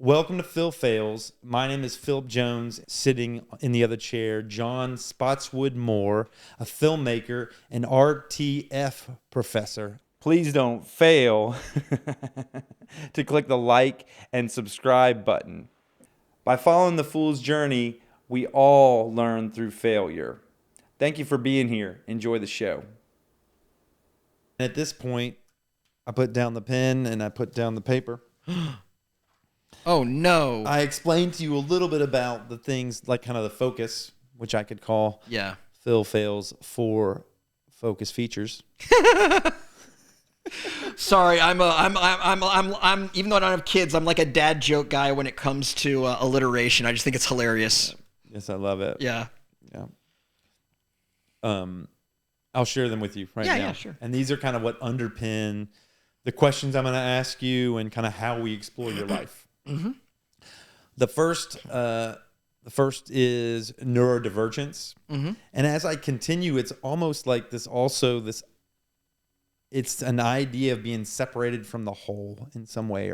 Welcome to Phil Phails. My name is Philip Jones. Sitting in the other chair, John Spottswood Moore, a filmmaker and RTF professor. Please don't fail to click the like and subscribe button. By following the fool's journey, we all learn through failure. Thank you for being here. Enjoy the show. At this point, I put down the pen and I put down the paper. Oh, no. I explained to you a little bit about the things, like kind of the focus, which I could call Phil Phails for focus features. Sorry, I'm even though I don't have kids, I'm like a dad joke guy when it comes to alliteration. I just think it's hilarious. Yes, I love it. Yeah. I'll share them with you right now. Yeah, sure. And these are kind of what underpin the questions I'm going to ask you and kind of how we explore your life. Mm-hmm. The first is neurodivergence. Mm-hmm. And as I continue, it's almost like it's an idea of being separated from the whole in some way,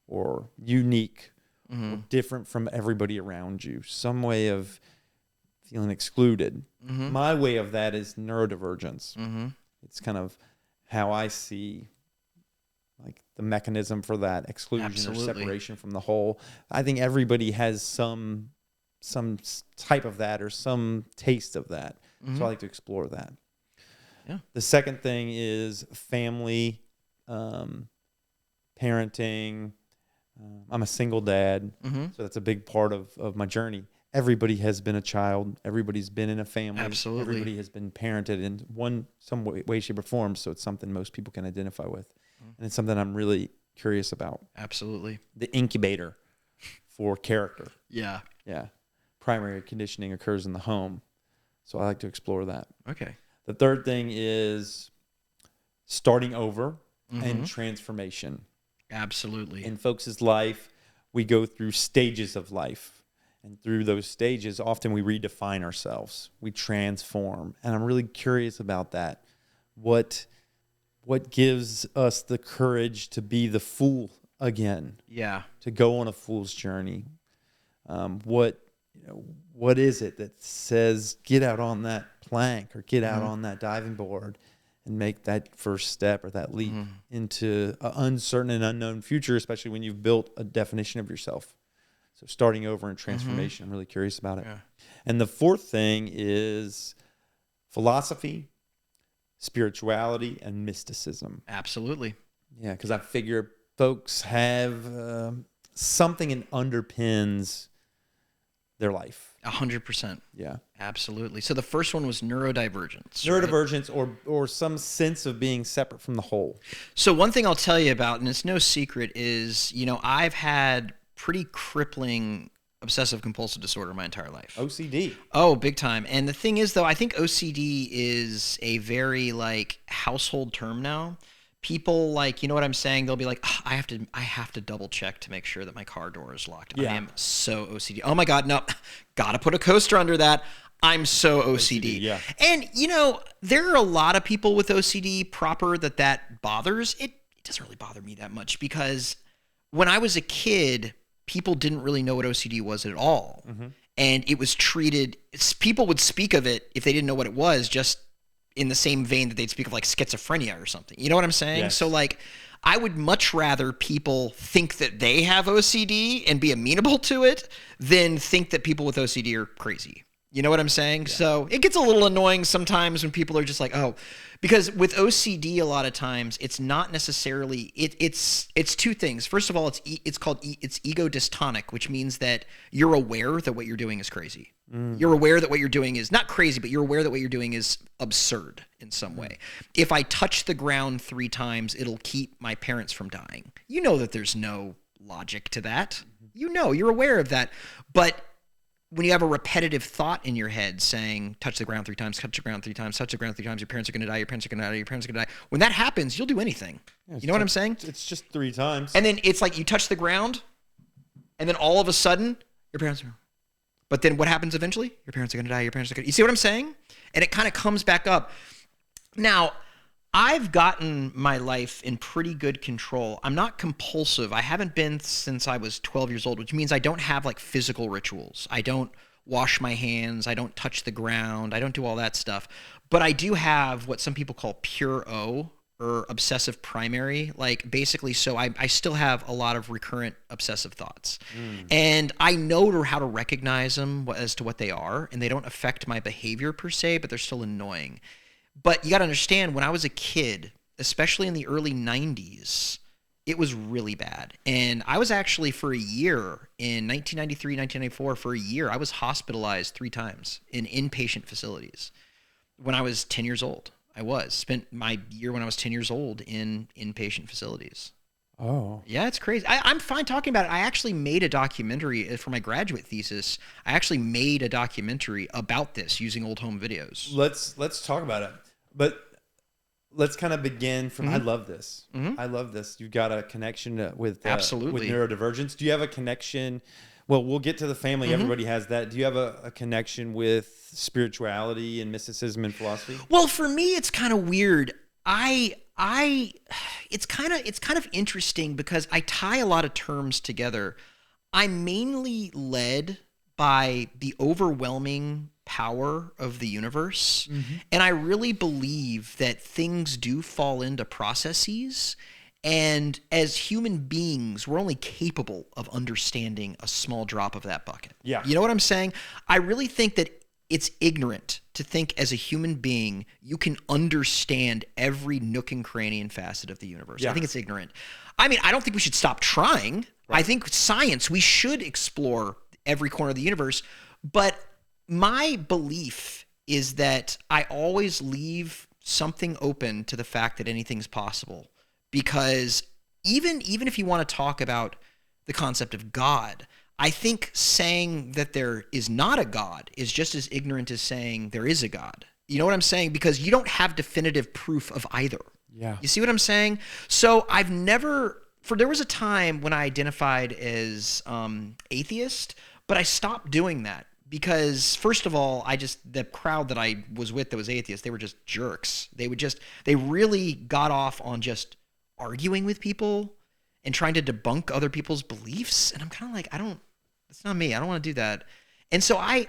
or unique, or different from everybody around you, some way of feeling excluded. Mm-hmm. My way of that is neurodivergence. Mm-hmm. It's kind of how I see like the mechanism for that exclusion or separation from the whole. I think everybody has some type of that or some taste of that. Mm-hmm. So I like to explore that. Yeah. The second thing is family, parenting. I'm a single dad, so that's a big part of my journey. Everybody has been a child. Everybody's been in a family. Absolutely. Everybody has been parented in some way, shape, or form. So it's something most people can identify with. And it's something I'm really curious about. Absolutely. The incubator for character. Yeah. Yeah. Primary conditioning occurs in the home. So I like to explore that. Okay. The third thing is starting over and transformation. Absolutely. In folks' life, we go through stages of life. And through those stages, often we redefine ourselves. We transform. And I'm really curious about that. What gives us the courage to be the fool again? Yeah. To go on a fool's journey. What is it that says get out on that plank or get out on that diving board and make that first step or that leap into an uncertain and unknown future, especially when you've built a definition of yourself? So starting over and transformation, I'm really curious about it. Yeah. And the fourth thing is philosophy, spirituality, and mysticism. Absolutely. Yeah, because I figure folks have something that underpins their life. 100%. Yeah. Absolutely. So the first one was neurodivergence. Neurodivergence, right? or some sense of being separate from the whole. So one thing I'll tell you about, and it's no secret, is, I've had pretty crippling obsessive compulsive disorder my entire life. OCD. Oh, big time. And the thing is, though, I think OCD is a very household term now. People you know what I'm saying? They'll be like, oh, I have to double check to make sure that my car door is locked. Yeah. I am so OCD. Oh my God, no, gotta put a coaster under that. I'm so OCD. Yeah. And there are a lot of people with OCD proper that bothers. It doesn't really bother me that much because when I was a kid, people didn't really know what OCD was at all. Mm-hmm. And it was treated, people would speak of it if they didn't know what it was, just in the same vein that they'd speak of schizophrenia or something. You know what I'm saying? Yes. So I would much rather people think that they have OCD and be amenable to it than think that people with OCD are crazy. You know what I'm saying? Yeah. So it gets a little annoying sometimes when people are just like, oh, because with OCD a lot of times it's not necessarily it's two things. First of all, it's ego dystonic, which means that you're aware that what you're doing is crazy. You're aware that what you're doing is not crazy, but you're aware that what you're doing is absurd in some way. If I touch the ground 3 times, it'll keep my parents from dying. You know that there's no logic to that. You're aware of that. But when you have a repetitive thought in your head saying, touch the ground 3 times, touch the ground 3 times, touch the ground 3 times, your parents are going to die, your parents are going to die, your parents are going to die. When that happens, you'll do anything. Yeah, you know what I'm saying? It's just 3 times. And then it's like you touch the ground, and then all of a sudden, your parents are... But then what happens eventually? Your parents are going to die, your parents are going to... You see what I'm saying? And it kind of comes back up. Now, I've gotten my life in pretty good control. I'm not compulsive. I haven't been since I was 12 years old, which means I don't have like physical rituals. I don't wash my hands. I don't touch the ground. I don't do all that stuff. But I do have what some people call pure O, or obsessive primary. Like basically, so I still have a lot of recurrent obsessive thoughts. And I know how to recognize them as to what they are, and they don't affect my behavior per se, but they're still annoying. But you got to understand, when I was a kid, especially in the early 90s, it was really bad. And I was actually, for a year, in 1993, 1994, for a year, I was hospitalized 3 times in inpatient facilities when I was 10 years old. Spent my year when I was 10 years old in inpatient facilities. Oh. Yeah, it's crazy. I'm fine talking about it. I actually made a documentary for my graduate thesis. I actually made a documentary about this using old home videos. Let's talk about it. But let's kind of begin from, I love this. I love this. You've got a connection with Absolutely. with neurodivergence. Do you have a connection? Well, we'll get to the family. Everybody has that. Do you have a connection with spirituality and mysticism and philosophy? Well, for me, it's kind of weird. It's kind of interesting because I tie a lot of terms together. I'm mainly led by the overwhelming power of the universe. And I really believe that things do fall into processes. And as human beings, we're only capable of understanding a small drop of that bucket. Yeah. You know what I'm saying? I really think that it's ignorant to think as a human being you can understand every nook and cranny and facet of the universe. Yeah. I think it's ignorant. I mean, I don't think we should stop trying. Right. I think science, we should explore every corner of the universe. But my belief is that I always leave something open to the fact that anything's possible. Because even if you want to talk about the concept of God, I think saying that there is not a God is just as ignorant as saying there is a God. You know what I'm saying? Because you don't have definitive proof of either. Yeah. You see what I'm saying? So there was a time when I identified as atheist, but I stopped doing that. Because first of all, the crowd that I was with that was atheist, they were just jerks. They really got off on just arguing with people and trying to debunk other people's beliefs. And I'm kind of like, that's not me. I don't want to do that. And so I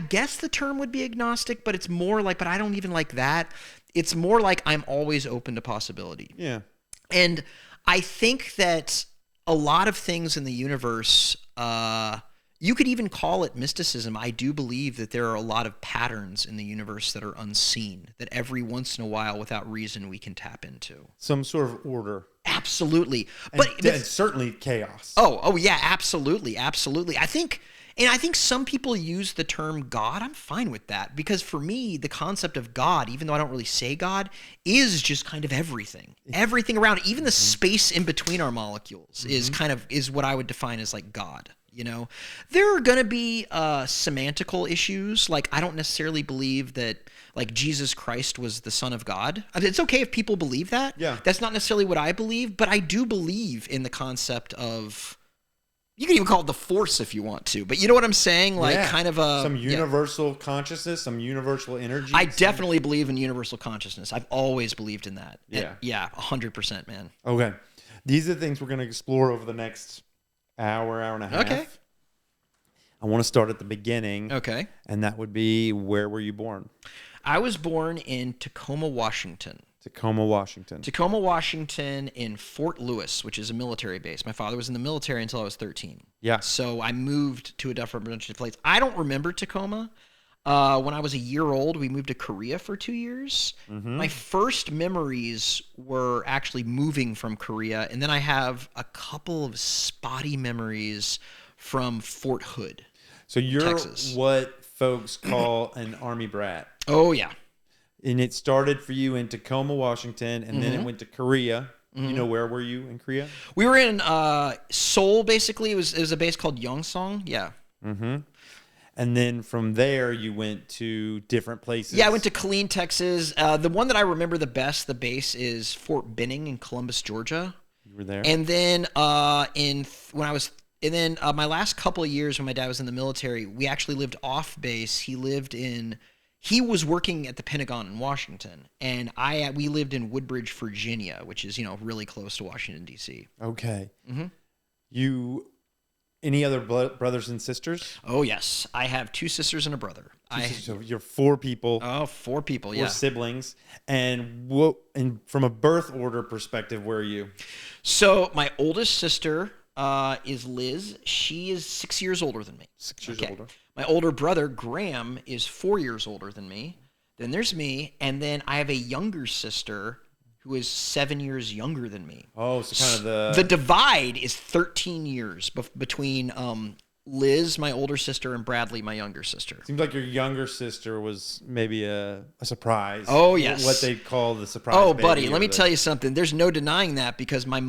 guess the term would be agnostic, but it's more like, but I don't even like that. It's more like I'm always open to possibility. Yeah. And I think that a lot of things in the universe, you could even call it mysticism. I do believe that there are a lot of patterns in the universe that are unseen, that every once in a while, without reason, we can tap into. Some sort of order. Absolutely. But certainly chaos. Oh yeah, absolutely. Absolutely. I think some people use the term God. I'm fine with that because for me, the concept of God, even though I don't really say God, is just kind of everything. Everything around, even the space in between our molecules is what I would define as like God. You know, there are going to be semantical issues. Like, I don't necessarily believe that, like, Jesus Christ was the Son of God. I mean, it's okay if people believe that. Yeah. That's not necessarily what I believe, but I do believe in the concept of, you can even call it the Force if you want to, but you know what I'm saying? Like, kind of a... Some universal consciousness, some universal energy. I definitely believe in universal consciousness. I've always believed in that. Yeah. Yeah, 100%, man. Okay. These are the things we're going to explore over the next hour and a half. Okay. I want to start at the beginning. Okay. And that would be, where were you born? I was born in Tacoma, Washington. Tacoma, Washington in Fort Lewis, which is a military base. My father was in the military until I was 13. Yeah. So I moved to a different place. I don't remember Tacoma. When I was a year old, we moved to Korea for 2 years. My first memories were actually moving from Korea, and then I have a couple of spotty memories from Fort Hood. So you're Texas. What folks call an Army brat. Oh, yeah. And it started for you in Tacoma, Washington, and then it went to Korea. You know, where were you in Korea? We were in Seoul, basically. It was a base called Yongsan. Yeah. And then from there, you went to different places. Yeah, I went to Killeen, Texas. The one that I remember the best, the base, is Fort Benning in Columbus, Georgia. You were there? And then my last couple of years when my dad was in the military, we actually lived off base. He lived in he was working at the Pentagon in Washington, and we lived in Woodbridge, Virginia, which is, really close to Washington, D.C. Okay. Any other brothers and sisters? Oh, yes. I have 2 sisters and a brother. So you're 4 people. Oh, 4 people, 4 siblings. And from a birth order perspective, where are you? So my oldest sister is Liz. She is 6 years older than me. 6 years older. My older brother, Graham, is 4 years older than me. Then there's me. And then I have a younger sister who is 7 years younger than me. Oh, so kind of the divide is 13 years between Liz, my older sister, and Bradley, my younger sister. Seems like your younger sister was maybe a surprise. Oh, yes. What they call the surprise Oh, baby, buddy, let me tell you something. There's no denying that, because my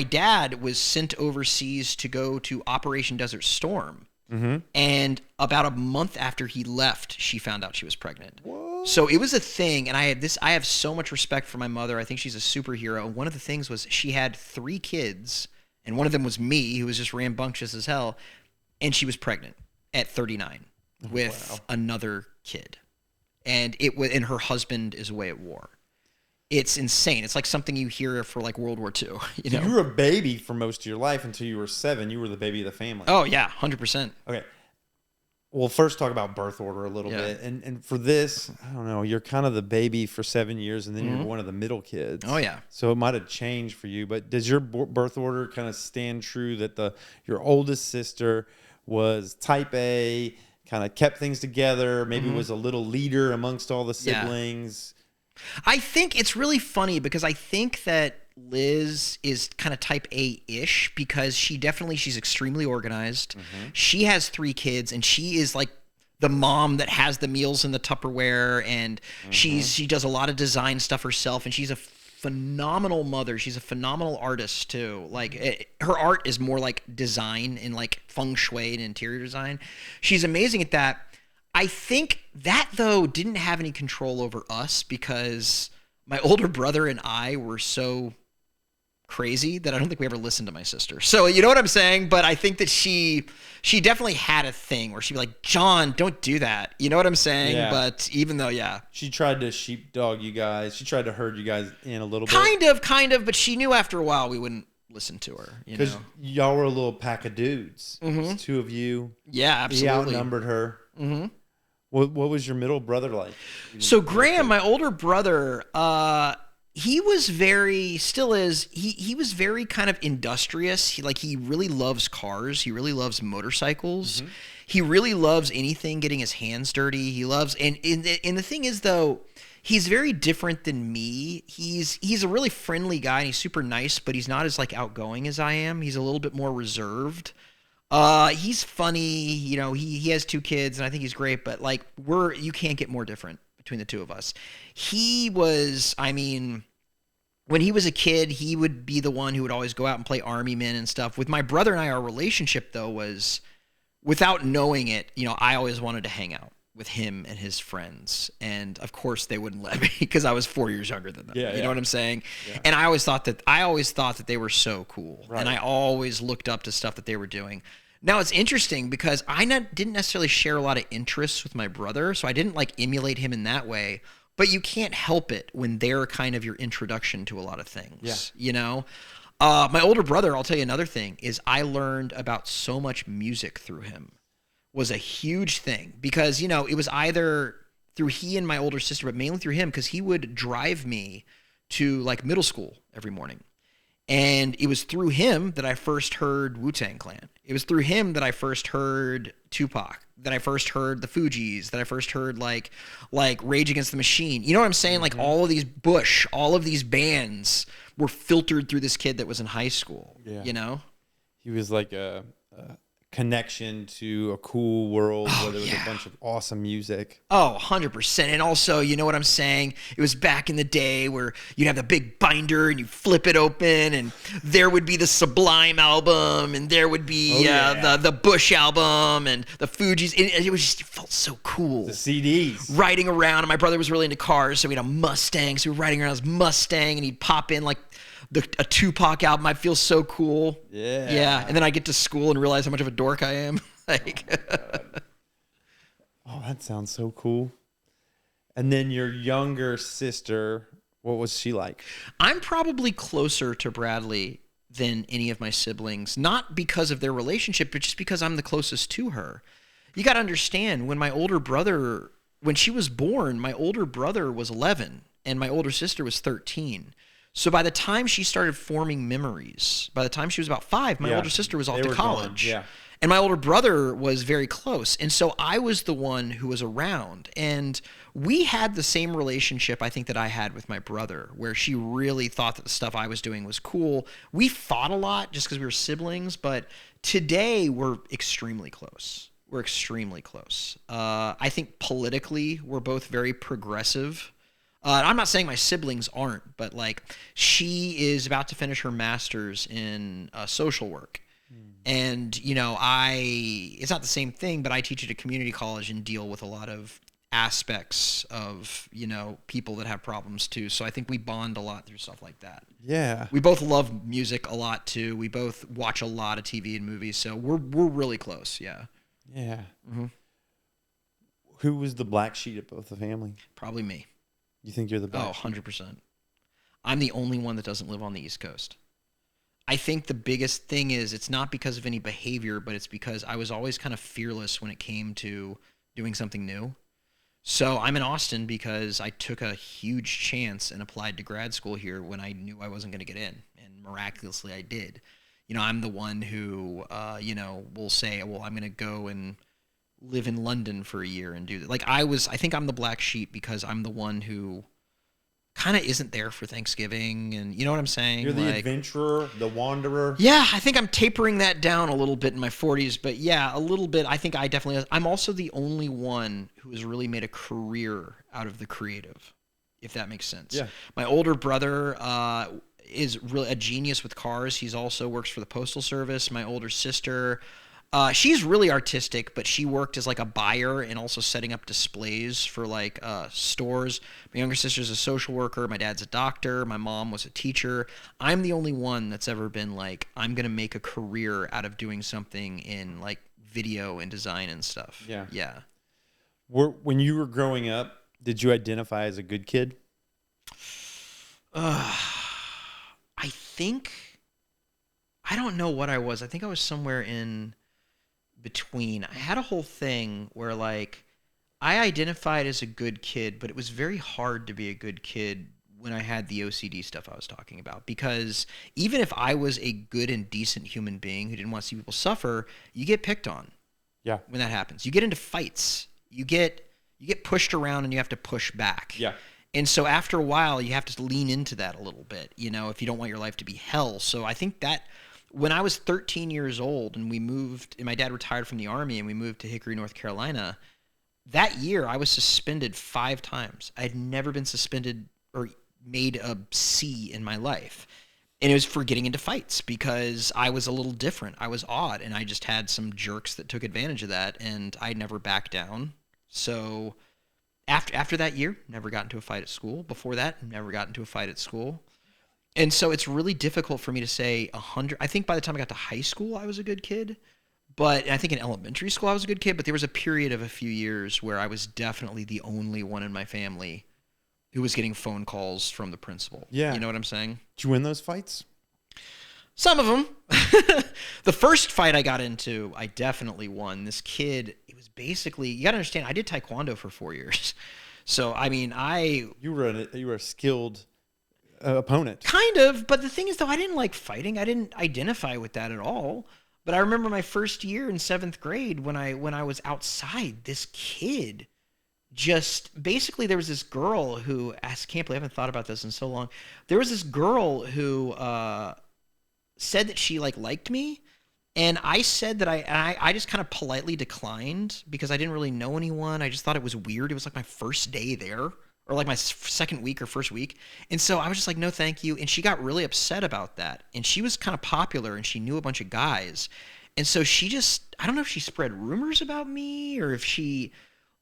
dad was sent overseas to go to Operation Desert Storm. Mm-hmm. And about a month after he left, she found out she was pregnant. Whoa. So it was a thing, and I have so much respect for my mother. I think she's a superhero. And one of the things was she had 3 kids, and one of them was me, who was just rambunctious as hell, and she was pregnant at 39 with another kid. And her husband is away at war. It's insane. It's like something you hear for like World War II. You were a baby for most of your life until you were 7. You were the baby of the family. Oh, yeah, 100%. Okay. Well, first talk about birth order a little bit. And for this, I don't know, you're kind of the baby for 7 years, and then you're one of the middle kids. Oh, yeah. So it might have changed for you. But does your birth order kind of stand true that your oldest sister was type A, kind of kept things together, maybe was a little leader amongst all the siblings? I think it's really funny because I think that Liz is kind of type A-ish because she's extremely organized. Mm-hmm. She has 3 kids, and she is like the mom that has the meals in the Tupperware, and she does a lot of design stuff herself, and she's a phenomenal mother. She's a phenomenal artist too. Like her art is more like design and like feng shui and interior design. She's amazing at that. I think that, though, didn't have any control over us because my older brother and I were so crazy that I don't think we ever listened to my sister. So, you know what I'm saying? But I think that she definitely had a thing where she'd be like, John, don't do that. You know what I'm saying? Yeah. But even though, she tried to sheepdog you guys. She tried to herd you guys in a little bit. Kind of. But she knew after a while we wouldn't listen to her. Because y'all were a little pack of dudes. Mm-hmm. 2 of you. Yeah, absolutely. He outnumbered her. Mm-hmm. What was your middle brother like? So Graham, my older brother, he was still is. He was very kind of industrious. He really loves cars. He really loves motorcycles. Mm-hmm. He really loves anything getting his hands dirty. He loves, and the thing is though, he's very different than me. He's a really friendly guy and he's super nice, but he's not as like outgoing as I am. He's a little bit more reserved. He's funny, he has 2 kids and I think he's great, but like you can't get more different between the 2 of us. He was, when he was a kid, he would be the one who would always go out and play army men and stuff. With my brother and I, our relationship though was, without knowing it, I always wanted to hang out with him and his friends. And of course they wouldn't let me because I was 4 years younger than them. You know what I'm saying? Yeah. And I always thought that they were so cool. Right. And I always looked up to stuff that they were doing. Now it's interesting because I didn't necessarily share a lot of interests with my brother. So I didn't like emulate him in that way, but you can't help it when they're kind of your introduction to a lot of things, My older brother, I'll tell you another thing, is I learned about so much music through him. Was a huge thing because, it was either through he and my older sister, but mainly through him because he would drive me to like middle school every morning. And it was through him that I first heard Wu-Tang Clan. It was through him that I first heard Tupac, that I first heard the Fugees, that I first heard like Rage Against the Machine. You know what I'm saying? Like all of these Bush, all of these bands were filtered through this kid that was in high school, He was like a connection to a cool world where there was a bunch of awesome music. Oh, 100%. And also, you know what I'm saying? It was back in the day where you'd have the big binder and you flip it open and there would be the Sublime album and there would be the Bush album and the Fugees. It felt so cool. The CDs. Riding around. And my brother was really into cars, so we had a Mustang. So we were riding around his Mustang and he'd pop in like a Tupac album. I feel so cool. Yeah. And then I get to school and realize how much of a dork I am. Oh, that sounds so cool. And then your younger sister, what was she like? I'm probably closer to Bradley than any of my siblings, not because of their relationship, but just because I'm the closest to her. You got to understand, when she was born, my older brother was 11 and my older sister was 13. So by the time she started forming memories, by the time she was about 5, my older sister was off to college. Yeah. And my older brother was very close. And so I was the one who was around. And we had the same relationship, I think, that I had with my brother, where she really thought that the stuff I was doing was cool. We fought a lot just because we were siblings, but today we're extremely close. We're extremely close. I think politically, we're both very progressive. I'm not saying my siblings aren't, but like she is about to finish her master's in social work. And, you know, it's not the same thing, but I teach at a community college and deal with a lot of aspects of, you know, people that have problems too. So I think we bond a lot through stuff like that. Yeah. We both love music a lot too. We both watch a lot of TV and movies. So we're really close. Yeah. Yeah. Mm-hmm. Who was the black sheep of both the family? Probably me. You think you're the black sheep? 100%. I'm the only one that doesn't live on the East Coast. I think the biggest thing is it's not because of any behavior, but it's because I was always kind of fearless when it came to doing something new. So I'm in Austin because I took a huge chance and applied to grad school here when I knew I wasn't going to get in. And miraculously I did. You know, I'm the one who, you know, will say, well, I'm going to go and live in London for a year and do that. Like I think I'm the black sheep because I'm the one who kind of isn't there for Thanksgiving, and you know what I'm saying? You're the adventurer, the wanderer. Yeah, I think I'm tapering that down a little bit in my 40s, but yeah, a little bit. I think I'm also the only one who has really made a career out of the creative, if that makes sense. Yeah. My older brother is really a genius with cars. He's also works for the Postal Service. My older sister, she's really artistic, but she worked as like a buyer and also setting up displays for like stores. My younger sister's a social worker. My dad's a doctor. My mom was a teacher. I'm the only one that's ever been like, I'm going to make a career out of doing something in like video and design and stuff. Yeah. Yeah. When you were growing up, did you identify as a good kid? I don't know what I was. I think I was somewhere in between. I had a whole thing where like I identified as a good kid, but it was very hard to be a good kid when I had the OCD stuff I was talking about, because even if I was a good and decent human being who didn't want to see people suffer, you get picked on. Yeah. When that happens, you get into fights, you get pushed around and you have to push back. Yeah. And so after a while, you have to lean into that a little bit, you know, if you don't want your life to be hell. So I think that when I was 13 years old and we moved, and my dad retired from the Army and we moved to Hickory, North Carolina, that year I was suspended 5 times. I had never been suspended or made a C in my life. And it was for getting into fights because I was a little different. I was odd, and I just had some jerks that took advantage of that, and I never backed down. So after that year, never got into a fight at school. Before that, never got into a fight at school. And so it's really difficult for me to say 100. I think by the time I got to high school, I was a good kid. But I think in elementary school, I was a good kid. But there was a period of a few years where I was definitely the only one in my family who was getting phone calls from the principal. Yeah. You know what I'm saying? Did you win those fights? Some of them. The first fight I got into, I definitely won. This kid, it was basically, you got to understand, I did Taekwondo for 4 years. So, I mean, You were a skilled opponent. Kind of, but the thing is, though, I didn't like fighting. I didn't identify with that at all. But I remember my first year in 7th grade when I was outside, this kid just basically, there was this girl who, I can't believe I haven't thought about this in so long. There was this girl who said that she liked me, and I said that I just kind of politely declined because I didn't really know anyone. I just thought it was weird. It was like my first day there, or like my second week or first week. And so I was just like, no, thank you. And she got really upset about that. And she was kind of popular and she knew a bunch of guys. And so she just, I don't know if she spread rumors about me or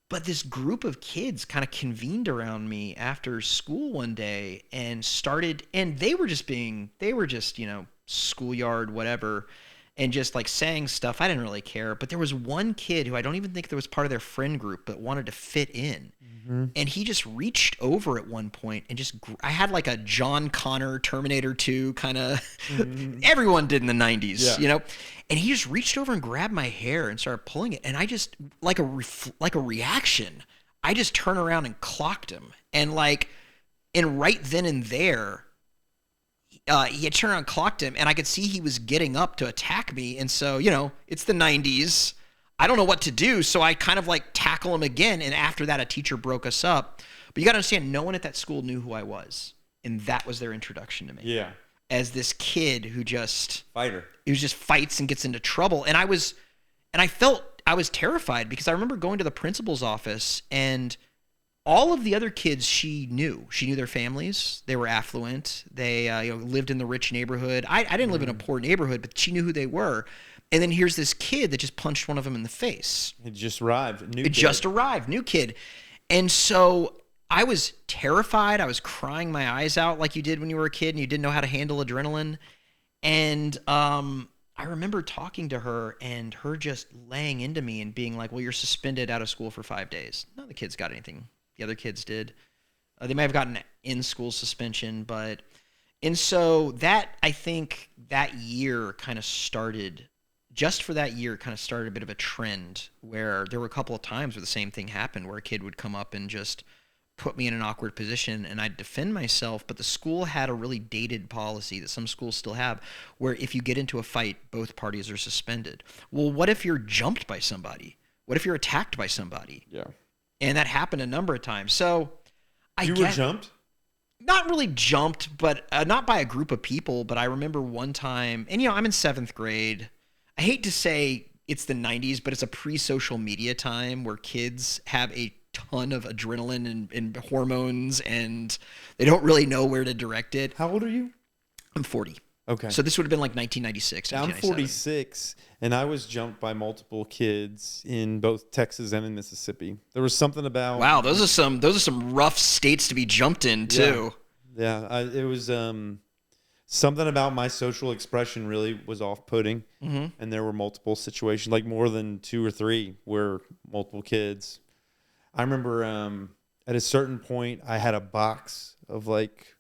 but this group of kids kind of convened around me after school one day and they were just, you know, schoolyard, whatever, and just like saying stuff. I didn't really care. But there was one kid who I don't even think there was part of their friend group, but wanted to fit in. Mm-hmm. And he just reached over at one point and just, I had like a John Connor Terminator 2 kind of, everyone did in the 90s, you know? And he just reached over and grabbed my hair and started pulling it. And I just, like a reaction, I just turned around and clocked him. And right then and there, he had turned around and clocked him, and I could see he was getting up to attack me. And so, you know, it's the 90s. I don't know what to do, so I kind of like tackle him again. And after that, a teacher broke us up. But you got to understand, no one at that school knew who I was. And that was their introduction to me. Yeah. As this kid who just... Fighter. Who just fights and gets into trouble. And I was terrified because I remember going to the principal's office, and all of the other kids she knew. She knew their families. They were affluent. They lived in the rich neighborhood. I didn't live in a poor neighborhood, but she knew who they were. And then here's this kid that just punched one of them in the face. It just arrived. New kid. And so I was terrified. I was crying my eyes out like you did when you were a kid and you didn't know how to handle adrenaline. And I remember talking to her and her just laying into me and being like, well, you're suspended out of school for 5 days. None of the kids got anything. The other kids did. They may have gotten in-school suspension, but... And so that, I think, that year kind of started... Just for that year, kind of started a bit of a trend where there were a couple of times where the same thing happened, where a kid would come up and just put me in an awkward position, and I'd defend myself. But the school had a really dated policy that some schools still have, where if you get into a fight, both parties are suspended. Well, what if you're jumped by somebody? What if you're attacked by somebody? Yeah. And that happened a number of times. So You were jumped? Not really jumped, but not by a group of people. But I remember one time, and I'm in 7th grade. I hate to say it's the 90s, but it's a pre-social media time where kids have a ton of adrenaline and hormones, and they don't really know where to direct it. How old are you? I'm 40. Okay. So this would have been like 1996. I'm 46, and I was jumped by multiple kids in both Texas and in Mississippi. There was something about... Wow, those are some rough states to be jumped in, too. Yeah, it was... something about my social expression really was off-putting, and there were multiple situations, like more than 2 or 3, where multiple kids. I remember at a certain point, I had a box of like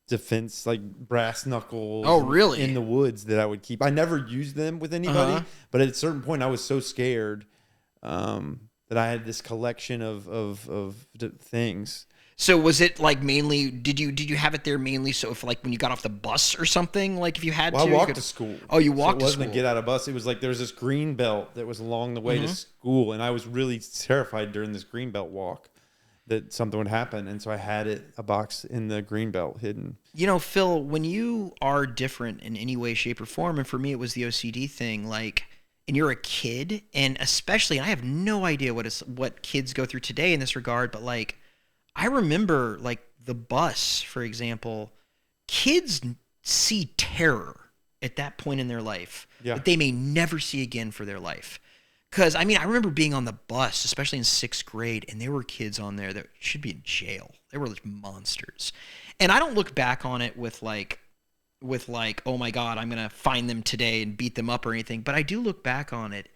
defense, like brass knuckles. Oh, really? In the woods that I would keep. I never used them with anybody, but at a certain point, I was so scared that I had this collection of things. So was it like mainly? Did you have it there mainly so if like when you got off the bus or something, like if you had to? I walked to school. Oh, you walked to school. It wasn't a get out of bus. It was like there was this green belt that was along the way to school, and I was really terrified during this green belt walk that something would happen, and so I had a box in the green belt hidden. Phil, when you are different in any way, shape, or form, and for me it was the OCD thing, like. And you're a kid, and especially, and I have no idea what kids go through today in this regard, but like. I remember, like, the bus, for example, kids see terror at that point in their life that they may never see again for their life. Because, I remember being on the bus, especially in 6th grade, and there were kids on there that should be in jail. They were like monsters. And I don't look back on it with like, oh my God, I'm going to find them today and beat them up or anything. But I do look back on it.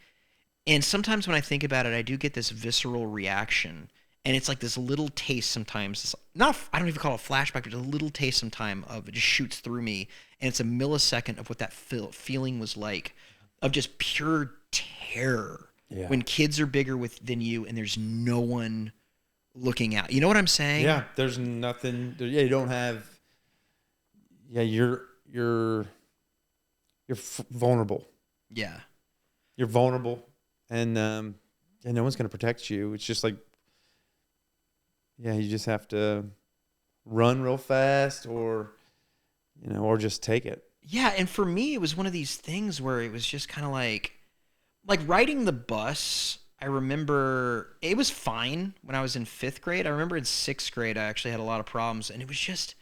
And sometimes when I think about it, I do get this visceral reaction. And it's like this little taste sometimes. I don't even call it a flashback, but a little taste sometime of it just shoots through me. And it's a millisecond of what that feeling was like of just pure terror when kids are bigger than you and there's no one looking out. You know what I'm saying? Yeah, there's nothing. Yeah, you don't have. Yeah, you're vulnerable. Yeah, you're vulnerable, and no one's gonna protect you. It's just like. Yeah, you just have to run real fast or just take it. Yeah, and for me, it was one of these things where it was just kind of like riding the bus. I remember it was fine when I was in 5th grade. I remember in 6th grade, I actually had a lot of problems. And it was just,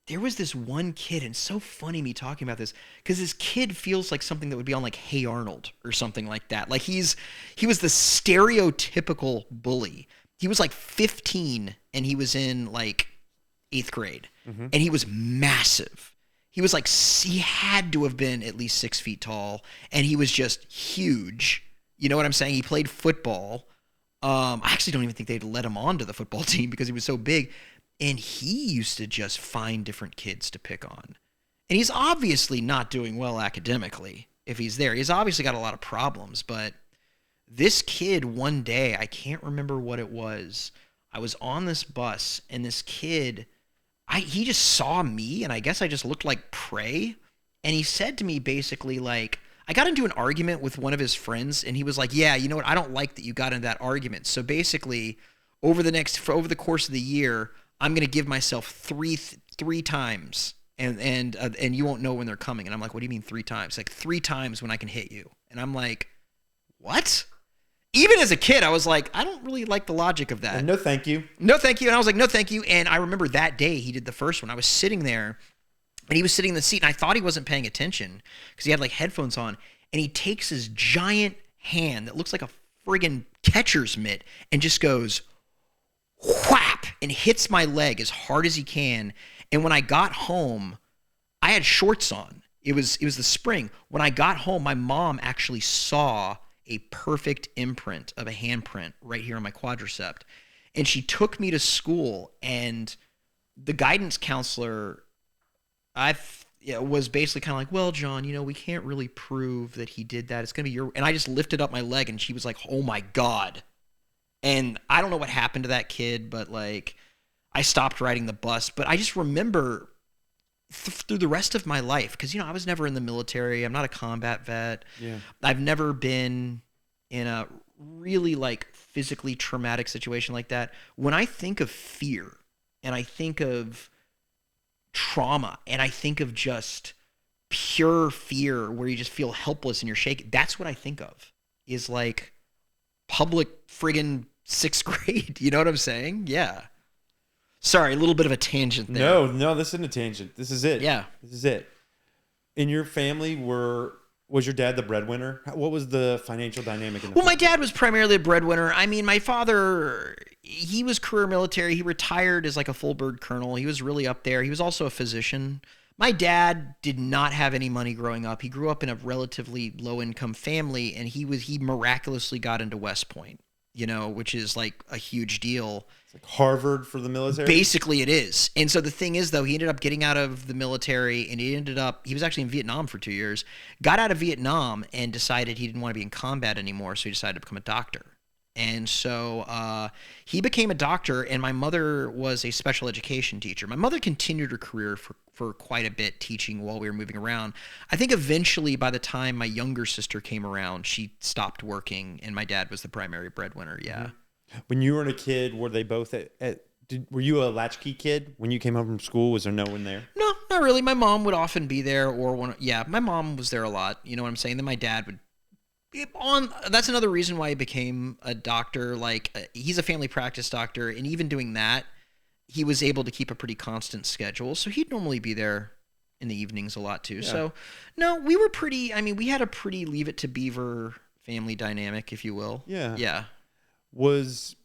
there was this one kid, and it's so funny me talking about this, because this kid feels like something that would be on like Hey Arnold or something like that. Like he was the stereotypical bully. He was like 15 and he was in like 8th grade and he was massive. He was like, he had to have been at least 6 feet tall and he was just huge. You know what I'm saying? He played football. I actually don't even think they'd let him onto the football team because he was so big. And he used to just find different kids to pick on. And he's obviously not doing well academically if he's there. He's obviously got a lot of problems. But this kid, one day, I can't remember what it was. I was on this bus, and this kid, he just saw me, and I guess I just looked like prey. And he said to me basically like, I got into an argument with one of his friends, and he was like, yeah, you know what? I don't like that you got into that argument. So basically, over the course of the year, I'm going to give myself three times, and you won't know when they're coming. And I'm like, what do you mean 3 times? Like 3 times when I can hit you. And I'm like, what? Even as a kid, I was like, I don't really like the logic of that. And no, thank you. No, thank you. And I was like, no, thank you. And I remember that day he did the first one. I was sitting there, and he was sitting in the seat, and I thought he wasn't paying attention because he had like headphones on. And he takes his giant hand that looks like a friggin' catcher's mitt and just goes whap and hits my leg as hard as he can. And when I got home, I had shorts on. It was the spring. When I got home, my mom actually saw a perfect imprint of a handprint right here on my quadricep. And she took me to school, and the guidance counselor was basically kind of like, well, John, you know, we can't really prove that he did that. It's going to be your... And I just lifted up my leg, and she was like, oh my God. And I don't know what happened to that kid, but like I stopped riding the bus. But I just remember through the rest of my life, because, you know, I was never in the military. I'm not a combat vet. Yeah. I've never been in a really like physically traumatic situation like that. When I think of fear, and I think of trauma, and I think of just pure fear where you just feel helpless and you're shaking, that's what I think of, is like public friggin' 6th grade. You know what I'm saying? Yeah. Sorry, a little bit of a tangent there. No, this isn't a tangent. This is it. Yeah. This is it. In your family, was your dad the breadwinner? What was the financial dynamic in the Well, family? my dad was primarily a breadwinner. I mean, my father, he was career military. He retired as like a full bird colonel. He was really up there. He was also a physician. My dad did not have any money growing up. He grew up in a relatively low income family, and he miraculously got into West Point, you know, which is like a huge deal. It's like Harvard for the military? Basically it is. And so the thing is, though, he ended up getting out of the military, and he was actually in Vietnam for 2 years, got out of Vietnam and decided he didn't want to be in combat anymore. So he decided to become a doctor. And so he became a doctor, and my mother was a special education teacher. My mother continued her career for quite a bit, teaching while we were moving around. I think eventually, by the time my younger sister came around, she stopped working, and my dad was the primary breadwinner. Yeah. When you were a kid, were they both were you a latchkey kid when you came home from school? Was there no one there? No, not really. My mom would often be there, my mom was there a lot. You know what I'm saying? Then my dad would that's another reason why he became a doctor. Like he's a family practice doctor, and even doing that, he was able to keep a pretty constant schedule. So he'd normally be there in the evenings a lot too. Yeah. So no, we had a pretty Leave It to Beaver family dynamic, if you will. Yeah. Yeah. Was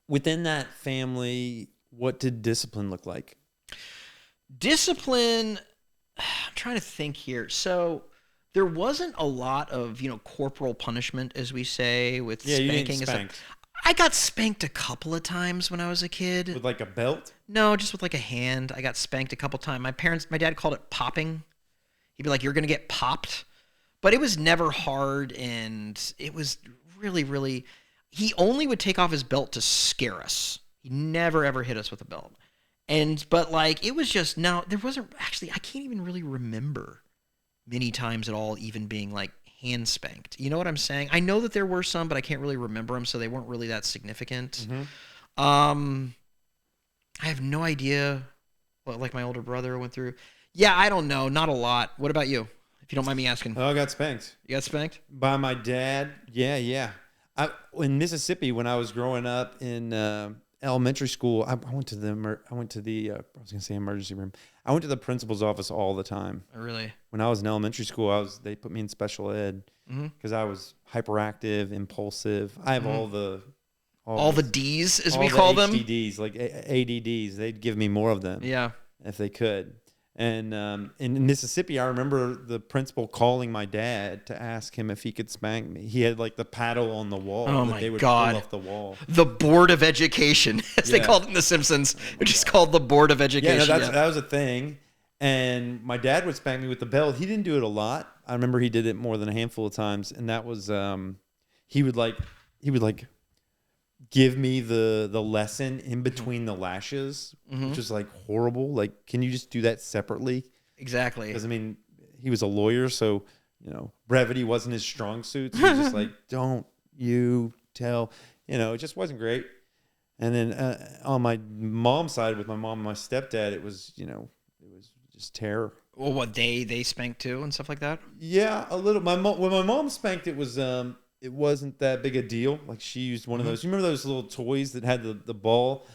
within that family, what did discipline look like? Discipline, I'm trying to think here. So there wasn't a lot of, corporal punishment, as we say, with spanking. You didn't spank. I got spanked a couple of times when I was a kid. With like a belt? No, just with like a hand. I got spanked a couple of times. My dad called it popping. He'd be like, "You're going to get popped." But it was never hard, and it was really, really... He only would take off his belt to scare us. He never, ever hit us with a belt. But like, it was just... Now, there wasn't... Actually, I can't even really remember many times at all even being like hand spanked. You know what I'm saying? I know that there were some, but I can't really remember them, so they weren't really that significant. Mm-hmm. I have no idea what like my older brother went through. Yeah, I don't know. Not a lot. What about you? If you don't mind me asking. Oh, I got spanked. You got spanked? By my dad. Yeah. In Mississippi, when I was growing up in elementary school, I went to the emergency room. I went to the principal's office all the time. Oh, really? When I was in elementary school, they put me in special ed because I was hyperactive, impulsive. I have all the D's, as we call them. HDDs, like ADDs. They'd give me more of them. Yeah. If they could. And in Mississippi, I remember the principal calling my dad to ask him if he could spank me. He had like the paddle on the wall Oh that my they would God. pull off the wall. The Board of Education, as they Yeah. called it in The Simpsons, which is called the Board of Yeah, Education. no, that was a thing. And my dad would spank me with the belt. He didn't do it a lot. I remember he did it more than a handful of times. And that was he would give me the lesson in between the lashes, which is like horrible. Like, can you just do that separately? Exactly. Because I mean, he was a lawyer, so brevity wasn't his strong suit. So he was just like, don't you tell, it just wasn't great. And then on my mom's side, with my mom and my stepdad, it was just terror. Well, what they spanked too and stuff like that? Yeah, a little. When my mom spanked, it wasn't that big a deal. Like, she used one of those. You remember those little toys that had the ball?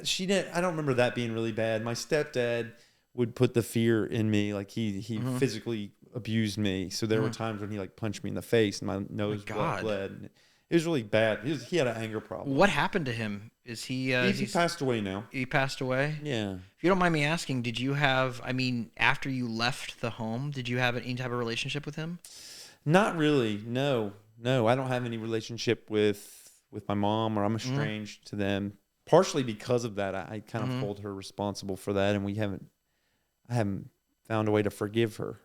She didn't. I don't remember that being really bad. My stepdad would put the fear in me. Like, he physically abused me. So there were times when he like punched me in the face and my nose bled. And it was really bad. He had an anger problem. What happened to him? Is he? He passed away now. He passed away. Yeah. If you don't mind me asking, did you have? I mean, after you left the home, did you have any type of relationship with him? Not really. No, I don't have any relationship with my mom, or I'm estranged to them. Partially because of that, I kind of hold her responsible for that, and I haven't found a way to forgive her.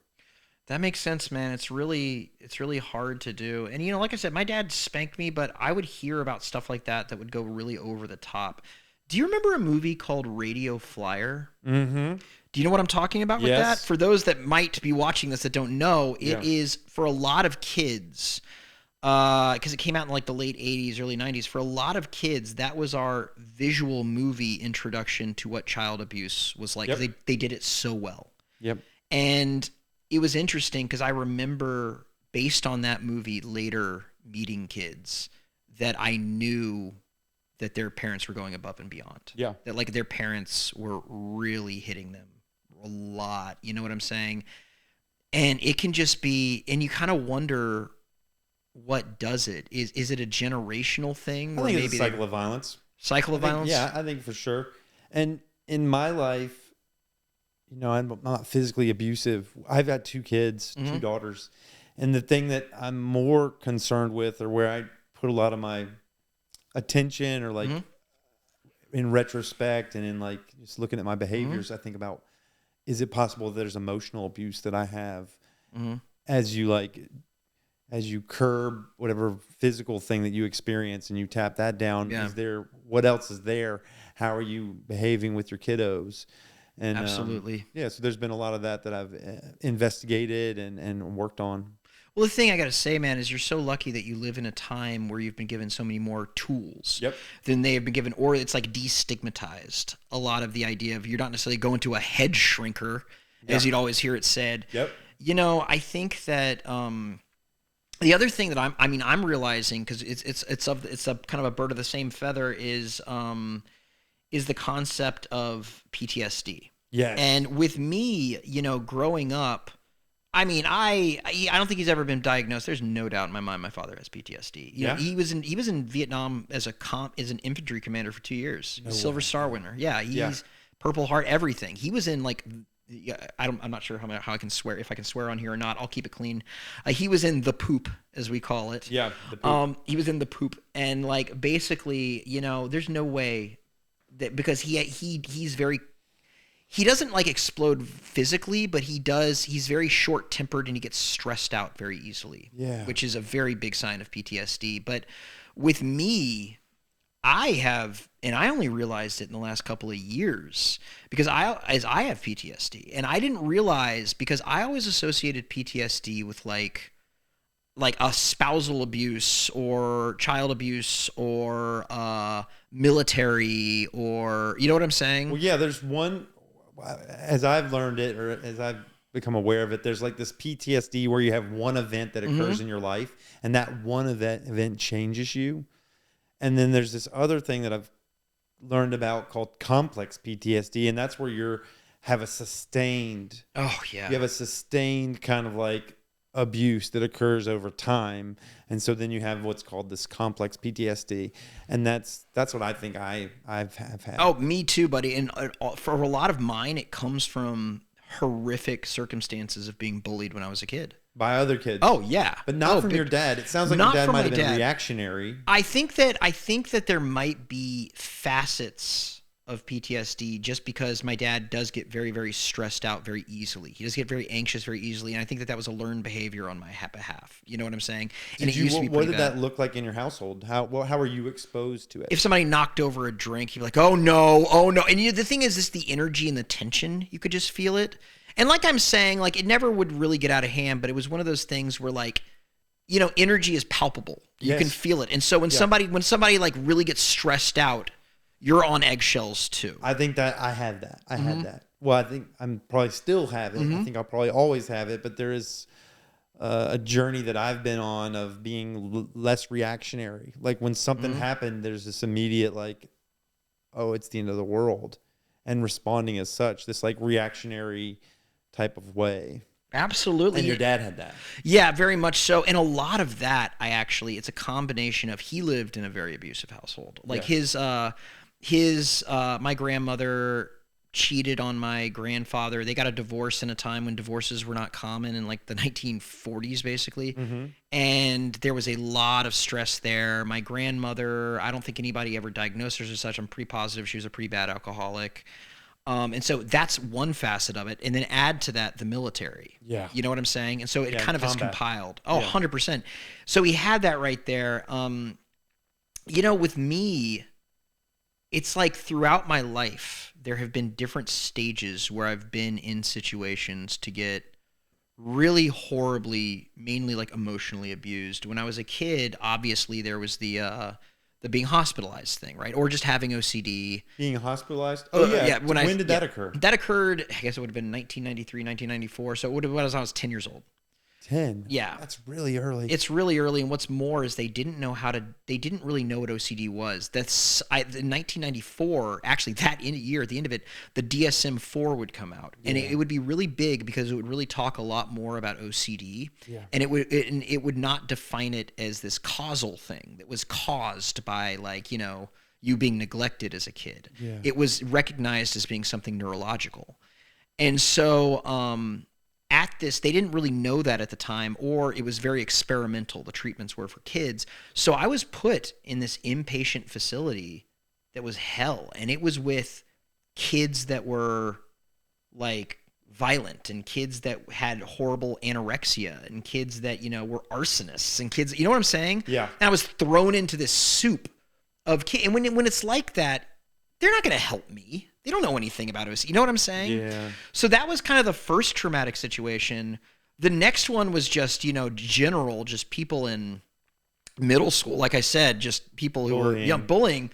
That makes sense, man. It's really hard to do. And like I said, my dad spanked me, but I would hear about stuff like that would go really over the top. Do you remember a movie called Radio Flyer? Mm-hmm. Do you know what I'm talking about with that? Yes. For those that might be watching this that don't know, it is for a lot of kids, because it came out in like the late 80s, early 90s. For a lot of kids, that was our visual movie introduction to what child abuse was like. Yep. They did it so well. Yep. And it was interesting because I remember, based on that movie, later meeting kids that I knew that their parents were going above and beyond. Yeah. That like their parents were really hitting them a lot. You know what I'm saying? And it can just be, and you kind of wonder, what does it? Is it a generational thing? I think it's a cycle of violence. Cycle of violence? Yeah, I think for sure. And in my life, I'm not physically abusive. I've got 2 kids, 2 daughters. And the thing that I'm more concerned with, or where I put a lot of my attention, or like in retrospect and in like just looking at my behaviors, I think about, is it possible that there's emotional abuse that I have as you curb whatever physical thing that you experience and you tap that down? Yeah. What else is there? How are you behaving with your kiddos? And absolutely. So there's been a lot of that I've investigated and worked on. Well, the thing I got to say, man, is you're so lucky that you live in a time where you've been given so many more tools than they have been given, or it's like destigmatized a lot of the idea of, you're not necessarily going to a head shrinker, as you'd always hear it said. Yep. I think that the other thing that I'm realizing, because it's a kind of a bird of the same feather, is the concept of PTSD. Yes. And with me, growing up, I don't think he's ever been diagnosed. There's no doubt in my mind my father has PTSD. You know, he was in Vietnam as an infantry commander for 2 years. Silver Star winner. Yeah, he's Purple Heart, everything. He was in like, I'm not sure how I can swear, if I can swear on here or not. I'll keep it clean. He was in the poop, as we call it. Yeah, the poop. He was in the poop, and like basically, there's no way that, because he doesn't like explode physically, but he's very short-tempered and he gets stressed out very easily. Yeah. Which is a very big sign of PTSD. But with me, I only realized it in the last couple of years, because I have PTSD, and I didn't realize, because I always associated PTSD with like a spousal abuse or child abuse or military, or, you know what I'm saying? Well, yeah, there's one, as I've learned it, or as I've become aware of it, there's like this PTSD where you have one event that occurs in your life, and that one event changes you. And then there's this other thing that I've learned about called complex PTSD, and that's where you have a sustained kind of like abuse that occurs over time, and so then you have what's called this complex PTSD, and that's what I think I've had. Oh, me too, buddy. And for a lot of mine, it comes from horrific circumstances of being bullied when I was a kid. By other kids. Oh yeah, But not from your dad. It sounds like your dad might have been reactionary. I think that there might be facets of PTSD just because my dad does get very, very stressed out very easily. He does get very anxious very easily, and I think that was a learned behavior on my behalf. You know what I'm saying? And it used to be what pretty did bad. that look like in your household? How were you exposed to it? If somebody knocked over a drink, he'd be like, "Oh no, oh no!" And the thing is, the energy and the tension, you could just feel it. And like I'm saying, like it never would really get out of hand, but it was one of those things where like, energy is palpable. You can feel it. And so when somebody like really gets stressed out, you're on eggshells too. I think that I had that. I had that. Well, I think I'm probably still have it. I think I'll probably always have it, but there is a journey that I've been on of being less reactionary. Like when something happened, there's this immediate like, oh, it's the end of the world, and responding as such, this like reactionary type of way. Absolutely. And your dad had that. Yeah, very much so. And a lot of that, it's a combination of, he lived in a very abusive household. Like my grandmother cheated on my grandfather. They got a divorce in a time when divorces were not common, in like the 1940s, basically. And there was a lot of stress there. My grandmother, I don't think anybody ever diagnosed her as such. I'm pretty positive she was a pretty bad alcoholic. And so that's one facet of it. And then add to that the military. Yeah. You know what I'm saying? And so it kind of is compiled. Oh, 100%. So he had that right there. With me, it's like throughout my life, there have been different stages where I've been in situations to get really horribly, mainly like emotionally abused. When I was a kid, obviously there was the being hospitalized thing, right? Or just having OCD. Being hospitalized? Oh, yeah. When did that occur? That occurred, I guess it would have been 1993, 1994. So it would have been when I was 10 years old. 10? Yeah. That's really early. It's really early. And what's more is they didn't really know what OCD was. In 1994, actually that year, at the end of it, the DSM-4 would come out. And it would be really big because it would really talk a lot more about OCD. Yeah. And it would not define it as this causal thing that was caused by you being neglected as a kid. Yeah. It was recognized as being something neurological. And so, at this, they didn't really know that at the time, or it was very experimental. The treatments were for kids. So I was put in this inpatient facility that was hell. And it was with kids that were like violent, and kids that had horrible anorexia, and kids that, were arsonists, and kids, you know what I'm saying? Yeah. And I was thrown into this soup of kids. And when it's like that, they're not going to help me. They don't know anything about OCD. You know what I'm saying? Yeah. So that was kind of the first traumatic situation. The next one was just, general, just people in middle school. Like I said, just people who were bullying.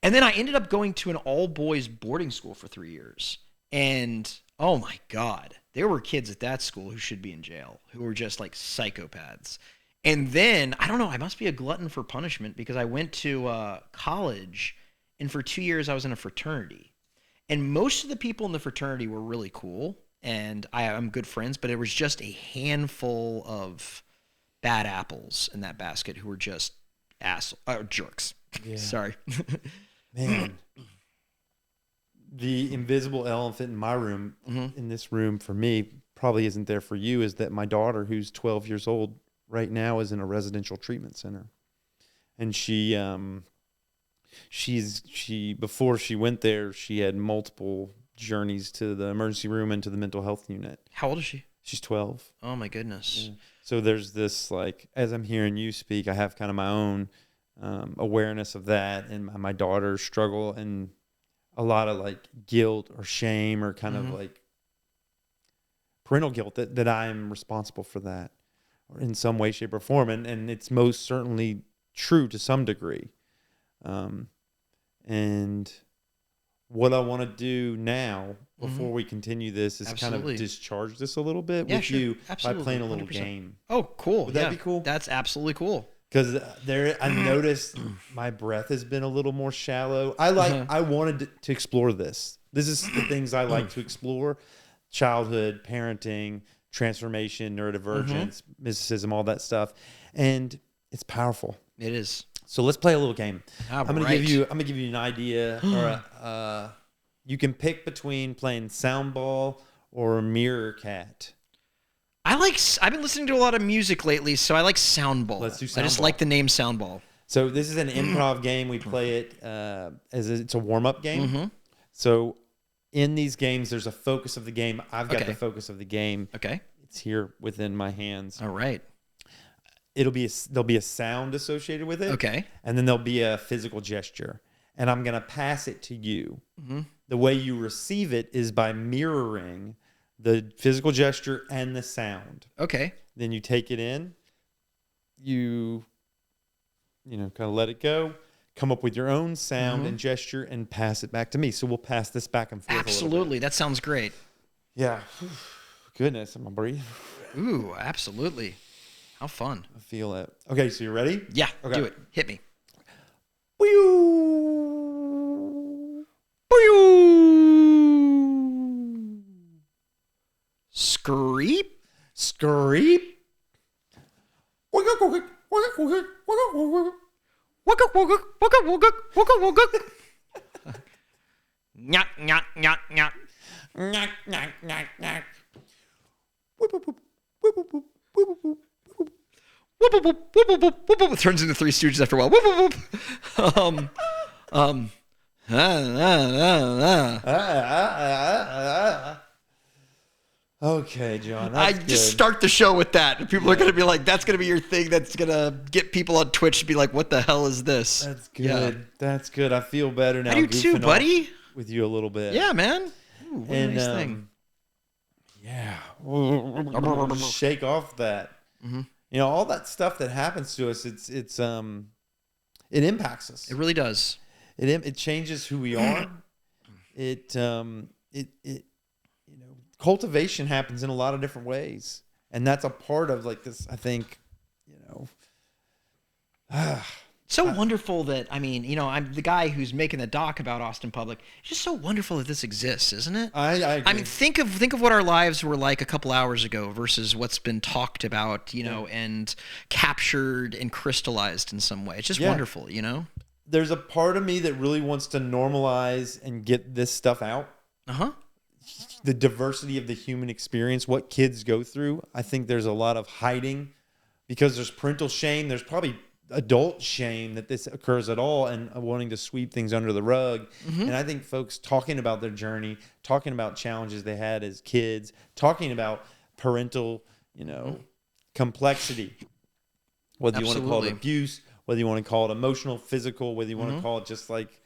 And then I ended up going to an all-boys boarding school for 3 years. And, oh my God, there were kids at that school who should be in jail, who were just like psychopaths. And then, I don't know, I must be a glutton for punishment because I went to college, and for 2 years I was in a fraternity. And most of the people in the fraternity were really cool, and I'm good friends, but it was just a handful of bad apples in that basket who were just jerks. Yeah. Sorry. Man. The invisible elephant in my room, in this room for me, probably isn't there for you, is that my daughter, who's 12 years old right now, is in a residential treatment center. And she before she went there, she had multiple journeys to the emergency room and to the mental health unit. How old is she? She's 12. Oh my goodness. Yeah. So there's this, like, as I'm hearing you speak, I have kind of my own awareness of that, and my daughter's struggle, and a lot of like guilt or shame or kind of like parental guilt that I'm responsible for that, or in some way, shape, or form. And it's most certainly true to some degree. And what I want to do now, before we continue this, is kind of discharge this a little bit with you by playing a little 100%. Game. Oh, cool. Would that be cool? That's absolutely cool. Because I noticed my breath has been a little more shallow. I wanted to explore this. This is the things I like to explore: childhood, parenting, transformation, neurodivergence, mysticism, all that stuff. And it's powerful. It is. So let's play a little game. I'm gonna give you an idea, or you can pick between playing sound ball or meerkat? I've been listening to a lot of music lately, so I like soundball. Let's do I just soundball. like the name soundball. So this is an improv game. We play it it's a warm-up game. So in these games, there's a focus of the game. I've got the focus of the game. Okay. It's here within my hands. All right. There'll be a sound associated with it. Okay. And then there'll be a physical gesture. And I'm going to pass it to you. The way you receive it is by mirroring the physical gesture and the sound. Okay. Then you take it in. You kind of let it go. Come up with your own sound and gesture and pass it back to me. So we'll pass this back and forth. Absolutely. That sounds great. Yeah. Goodness, I'm going to breathe. Ooh, absolutely. How fun. I feel it. Okay, so you ready? Yeah, okay. Do it. Hit me. Screep. Screep. Nyah, nyah, nyah, nyah. Knock, knock, knock, knock. It turns into Three Stooges after a while. Whoop, whoop, whoop. Okay, John. I That's just good. start the show with that. And people are going to be like, that's going to be your thing. That's going to get people on Twitch to be like, what the hell is this? That's good. Yeah. That's good. I feel better now. I do too, goofing buddy. off with you a little bit. Yeah, man. Ooh, what a nice thing. Yeah. Shake off that. All that stuff that happens to us, it impacts us. It really does. It changes who we are. Cultivation happens in a lot of different ways, and that's a part of like this. I think, So wonderful that, I'm the guy who's making the doc about Austin Public. It's just so wonderful that this exists, isn't it? I agree. I mean, think of what our lives were like a couple hours ago versus what's been talked about, and captured and crystallized in some way. It's just wonderful, There's a part of me that really wants to normalize and get this stuff out. The diversity of the human experience, what kids go through. I think there's a lot of hiding because there's parental shame. There's probably adult shame that this occurs at all and wanting to sweep things under the rug. And I think folks talking about their journey, talking about challenges they had as kids, talking about parental, complexity, whether you want to call it abuse, whether you want to call it emotional, physical, whether you want to call it just like,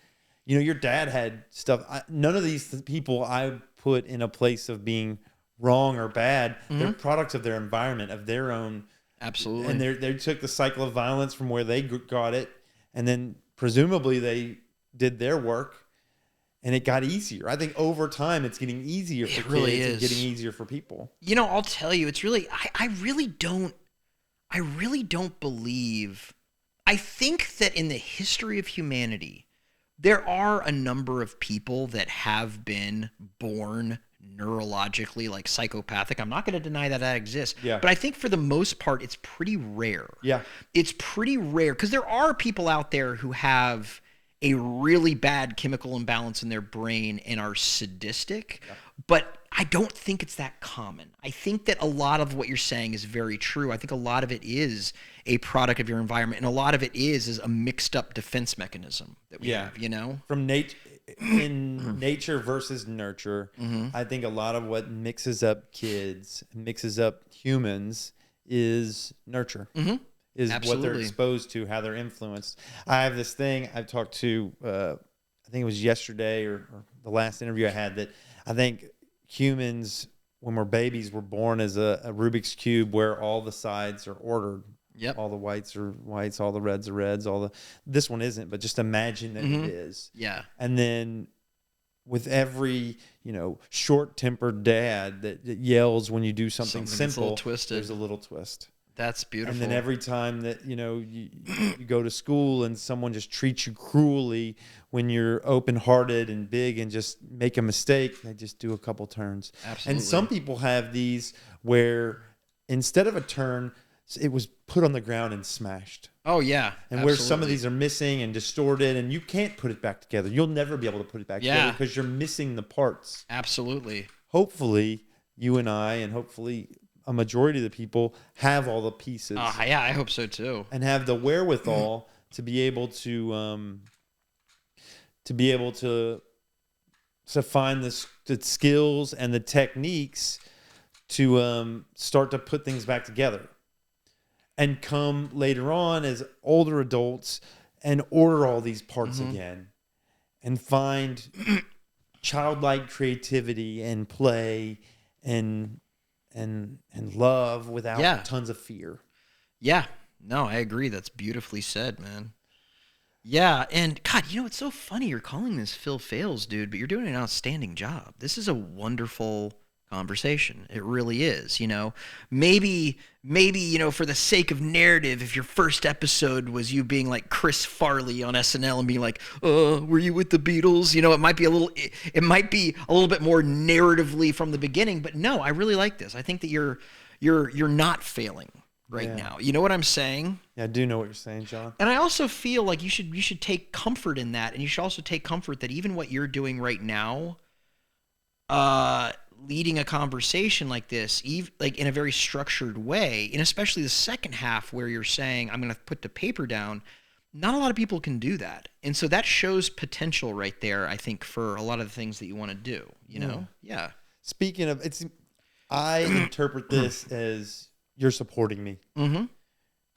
your dad had stuff. None of these people I put in a place of being wrong or bad. They're products of their environment, of their own. Absolutely. And they took the cycle of violence from where they got it, and then presumably they did their work, and it got easier. I think over time it's getting easier for kids and getting easier for people. I'll tell you, it's really I really don't believe. I think that in the history of humanity, there are a number of people that have been born neurologically like psychopathic. I'm not going to deny that exists. Yeah. But I think for the most part, it's pretty rare. Yeah. It's pretty rare because there are people out there who have a really bad chemical imbalance in their brain and are sadistic. Yeah. But I don't think it's that common. I think that a lot of what you're saying is very true. I think a lot of it is a product of your environment, and a lot of it is a mixed up defense mechanism that we have, From nature versus nurture, I think a lot of what mixes up kids, mixes up humans is nurture. Is Absolutely. What they're exposed to, how they're influenced. I have this thing I've talked to, I think it was yesterday or the last interview I had, that I think humans, when we're babies, we're born as a Rubik's Cube where all the sides are ordered. Yep. All the whites are whites, all the reds are reds, this one isn't, but just imagine that it is. Yeah. And then with every, short-tempered dad that yells when you do something simple, there's a little twist. That's beautiful. And then every time that, you go to school and someone just treats you cruelly when you're open-hearted and big and just make a mistake, they just do a couple turns. Absolutely. And some people have these where instead of a turn, it was put on the ground and smashed. Oh, yeah. And where some of these are missing and distorted, and you can't put it back together. You'll never be able to put it back together because you're missing the parts. Absolutely. Hopefully, you and I, and hopefully a majority of the people, have all the pieces. Yeah, I hope so too. And have the wherewithal to be able to find the skills and the techniques to start to put things back together, and come later on as older adults and order all these parts again, and find childlike creativity and play and love without tons of fear. Yeah. No, I agree. That's beautifully said, man. Yeah, and God, it's so funny you're calling this Phil Phails, dude, but you're doing an outstanding job. This is a wonderful conversation. It really is, Maybe, for the sake of narrative, if your first episode was you being like Chris Farley on SNL and being like, were you with the Beatles? It might be a little bit more narratively from the beginning, but no, I really like this. I think that you're not failing right now. You know what I'm saying? Yeah, I do know what you're saying, John. And I also feel like you should take comfort in that, and you should also take comfort that even what you're doing right now, leading a conversation like this, like in a very structured way, and especially the second half where you're saying, I'm going to put the paper down, not a lot of people can do that. And so that shows potential right there, I think, for a lot of the things that you want to do, Yeah. Speaking of, I interpret this as you're supporting me. Mm-hmm.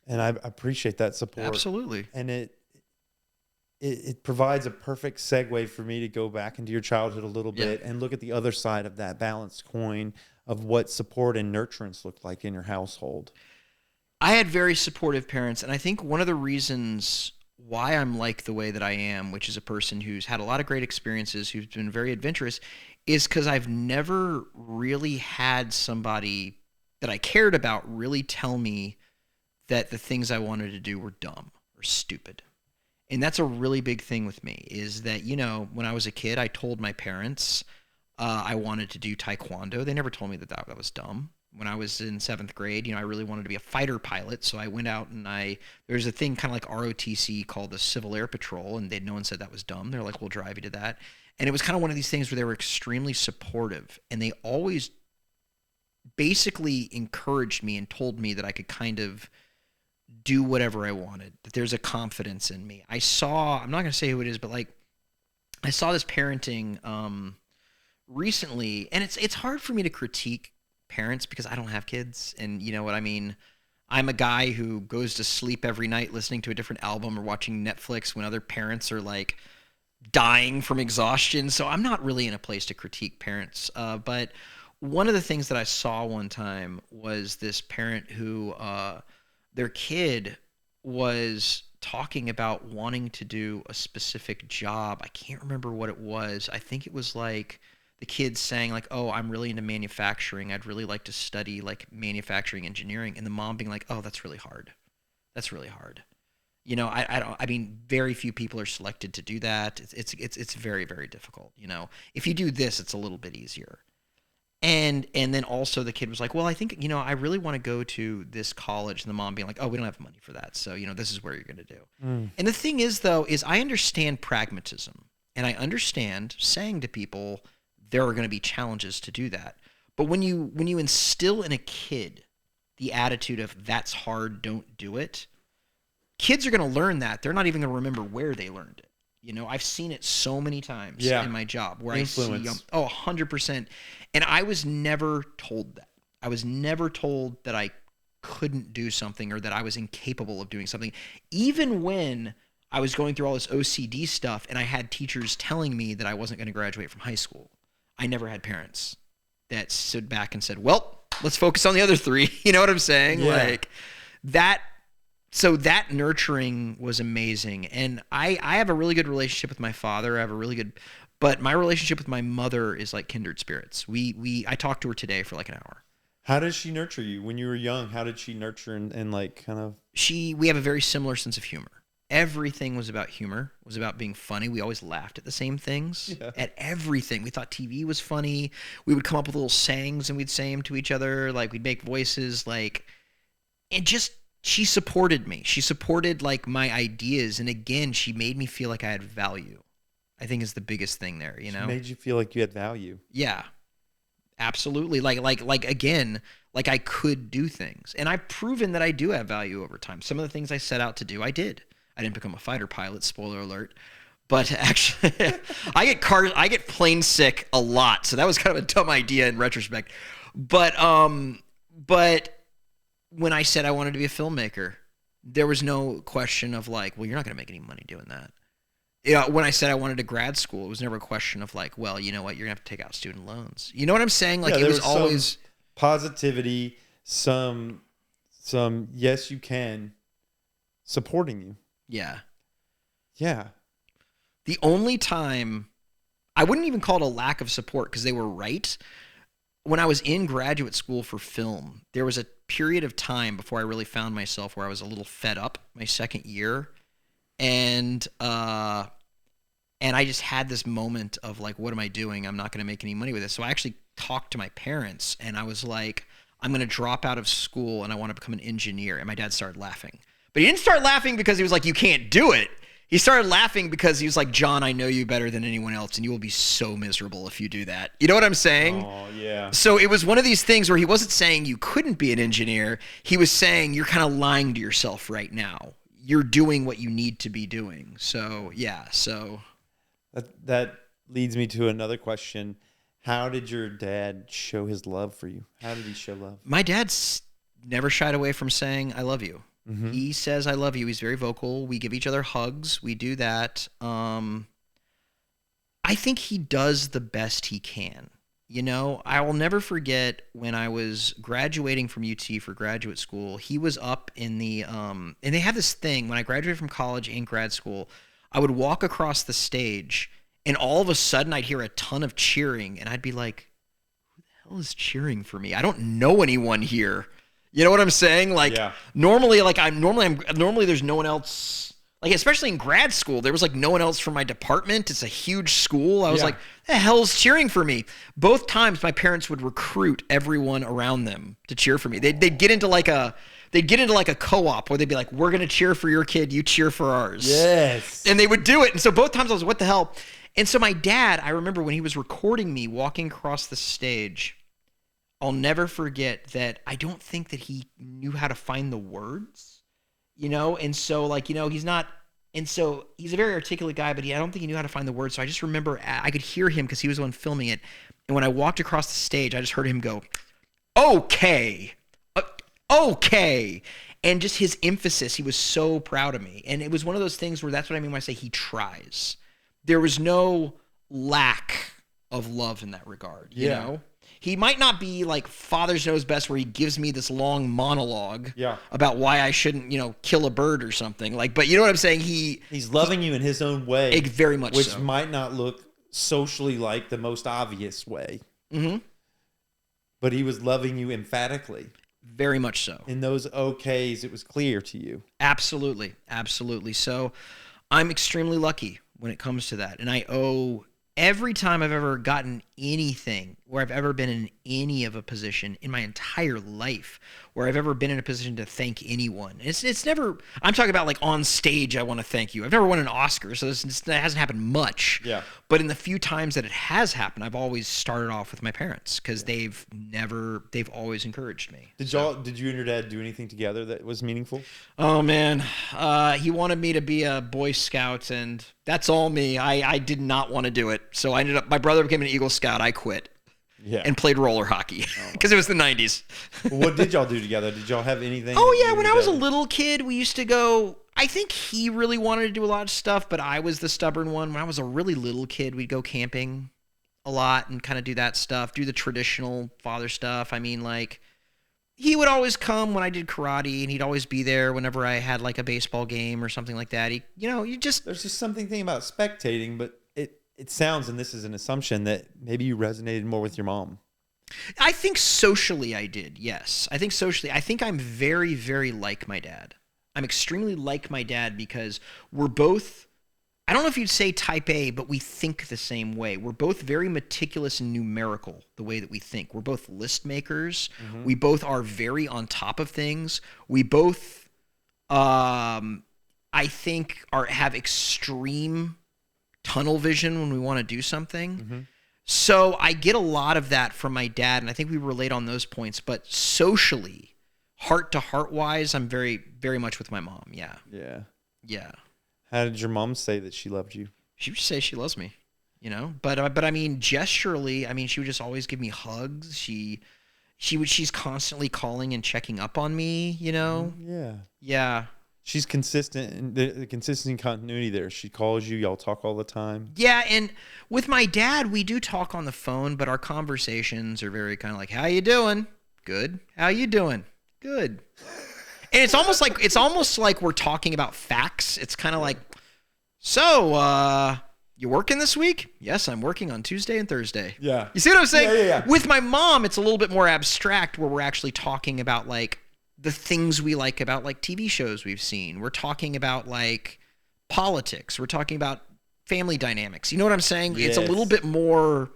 And I appreciate that support. Absolutely. And it provides a perfect segue for me to go back into your childhood a little bit and look at the other side of that balanced coin of what support and nurturance looked like in your household. I had very supportive parents, and I think one of the reasons why I'm like the way that I am, which is a person who's had a lot of great experiences, who's been very adventurous, is because I've never really had somebody that I cared about really tell me that the things I wanted to do were dumb or stupid. And that's a really big thing with me, is that, when I was a kid, I told my parents I wanted to do taekwondo. They never told me that was dumb. When I was in 7th grade, I really wanted to be a fighter pilot. So I went out and there's a thing kind of like ROTC called the Civil Air Patrol, and no one said that was dumb. They're like, we'll drive you to that. And it was kind of one of these things where they were extremely supportive, and they always basically encouraged me and told me that I could kind of do whatever I wanted, that there's a confidence in me. I'm not going to say who it is, but I saw this parenting recently, and it's hard for me to critique parents because I don't have kids, and you know what I mean? I'm a guy who goes to sleep every night listening to a different album or watching Netflix when other parents are like dying from exhaustion, so I'm not really in a place to critique parents, but one of the things that I saw one time was this parent who their kid was talking about wanting to do a specific job. I can't remember what it was. I think it was like the kid saying like, oh, I'm really into manufacturing. I'd really like to study like manufacturing engineering. And the mom being like, oh, that's really hard. That's really hard. I mean, very few people are selected to do that. It's very, very difficult. If you do this, it's a little bit easier. And then also the kid was like, well, I think, I really want to go to this college. And the mom being like, oh, we don't have money for that. So, this is where you're going to do. And the thing is, though, is I understand pragmatism. And I understand saying to people, there are going to be challenges to do that. But when you instill in a kid the attitude of that's hard, don't do it, kids are going to learn that. They're not even going to remember where they learned it. I've seen it so many times in my job where Influence. I see, 100%. And I was never told that. I was never told that I couldn't do something or that I was incapable of doing something. Even when I was going through all this OCD stuff and I had teachers telling me that I wasn't going to graduate from high school, I never had parents that stood back and said, well, let's focus on the other three. You know what I'm saying? Yeah. Like that. So that nurturing was amazing. And I have a really good relationship with my father. But my relationship with my mother is like kindred spirits. I talked to her today for like an hour. How did she nurture you when you were young? How did she nurture and like kind of? We have a very similar sense of humor. Everything was about humor, was about being funny. We always laughed at the same things, at everything. We thought TV was funny. We would come up with little sayings and we'd say them to each other. Like we'd make voices she supported me. She supported like my ideas. And again, she made me feel like I had value. I think is the biggest thing there, She made you feel like you had value. Yeah. Absolutely. Like again, like I could do things, and I've proven that I do have value over time. Some of the things I set out to do, I did. I didn't become a fighter pilot, spoiler alert. But actually, I get plane sick a lot, so that was kind of a dumb idea in retrospect. But when I said I wanted to be a filmmaker, there was no question of like, well, you're not going to make any money doing that. When I said I wanted to grad school, it was never a question of like, well, you know what, you're going to have to take out student loans. You know what I'm saying? Like it was always positivity, some yes you can supporting you. Yeah. Yeah. The only time, I wouldn't even call it a lack of support because they were right. When I was in graduate school for film, there was a period of time before I really found myself where I was a little fed up my second year. And I just had this moment of like, what am I doing? I'm not going to make any money with this. So I actually talked to my parents and I was like, I'm going to drop out of school and I want to become an engineer. And my dad started laughing. But he didn't start laughing because he was like, you can't do it. He started laughing because he was like, John, I know you better than anyone else, and you will be so miserable if you do that. You know what I'm saying? Oh, yeah. So it was one of these things where he wasn't saying you couldn't be an engineer. He was saying you're kind of lying to yourself right now. You're doing what you need to be doing. So, yeah. So that leads me to another question. How did your dad show his love for you? How did he show love? My dad's never shied away from saying, I love you. Mm-hmm. He says, I love you. He's very vocal. We give each other hugs. We do that. I think he does the best he can. You know, I will never forget when I was graduating from UT for graduate school, he was up in the, and they have this thing, when I graduated from college and grad school, I would walk across the stage and all of a sudden I'd hear a ton of cheering and I'd be like, who the hell is cheering for me? I don't know anyone here. You know what I'm saying? Like normally there's no one else, like especially in grad school, there was like no one else from my department. It's a huge school. I was like, the hell's cheering for me? Both times my parents would recruit everyone around them to cheer for me. They'd get into like a co-op where they'd be like, we're going to cheer for your kid. You cheer for ours. Yes. And they would do it. And so both times I was like, what the hell? And so my dad, I remember when he was recording me walking across the stage, I'll never forget that I don't think that he knew how to find the words, you know? And so like, you know, he's a very articulate guy, but I don't think he knew how to find the words. So I just remember I could hear him because he was the one filming it. And when I walked across the stage, I just heard him go, okay. And just his emphasis, he was so proud of me. And it was one of those things where that's what I mean when I say he tries. There was no lack of love in that regard, you know? He might not be like Father's Knows Best where he gives me this long monologue about why I shouldn't, you know, kill a bird or something. Like, but you know what I'm saying? He's loving you in his own way. Very much which so. Might not look socially like the most obvious way. Mm-hmm. But he was loving you emphatically. Very much so. In those okays, it was clear to you. Absolutely. Absolutely. So I'm extremely lucky when it comes to that. And I owe every time I've ever gotten anything, where I've ever been in any of a position in my entire life, where I've ever been in a position to thank anyone. It's never, I'm talking about like on stage, I want to thank you. I've never won an Oscar, so that hasn't happened much. Yeah. But in the few times that it has happened, I've always started off with my parents because they've always encouraged me. Did you and your dad do anything together that was meaningful? Oh man, he wanted me to be a Boy Scout, and that's all me. I did not want to do it, so I ended up. My brother became an Eagle Scout. I quit. Yeah. And played roller hockey because it was the 90s. What did y'all do together? Did y'all have anything? Oh yeah, when I was a little kid, we used to go. I think he really wanted to do a lot of stuff, but I was the stubborn one. When I was a really little kid, we'd go camping a lot and kind of do that stuff, do the traditional father stuff. I mean, like, he would always come when I did karate, and he'd always be there whenever I had like a baseball game or something like that. There's just something about spectating, but it sounds, and this is an assumption, that maybe you resonated more with your mom. I think socially I did, yes. I think I'm very, very like my dad. I'm extremely like my dad because we're both, I don't know if you'd say type A, but we think the same way. We're both very meticulous and numerical the way that we think. We're both list makers. Mm-hmm. We both are very on top of things. We both, I think, have extreme tunnel vision when we want to do something. Mm-hmm. So I get a lot of that from my dad, and I think we relate on those points. But socially, heart to heart wise, I'm very, very much with my mom. Yeah. Yeah. Yeah. How did your mom say that she loved you? She would say she loves me, you know. But I mean, gesturally, I mean, she would just always give me hugs. She's constantly calling and checking up on me, you know. Yeah. Yeah. She's consistent, and the consistency and continuity there. She calls you, y'all talk all the time. Yeah, and with my dad, we do talk on the phone, but our conversations are very kind of like, "How you doing? Good. How you doing? Good." And it's almost like we're talking about facts. It's kind of like, "So, you working this week?" "Yes, I'm working on Tuesday and Thursday." Yeah. You see what I'm saying? Yeah. With my mom, it's a little bit more abstract, where we're actually talking about like the things we like about like TV shows we've seen. We're talking about like politics. We're talking about family dynamics. You know what I'm saying? Yes. It's a little bit more.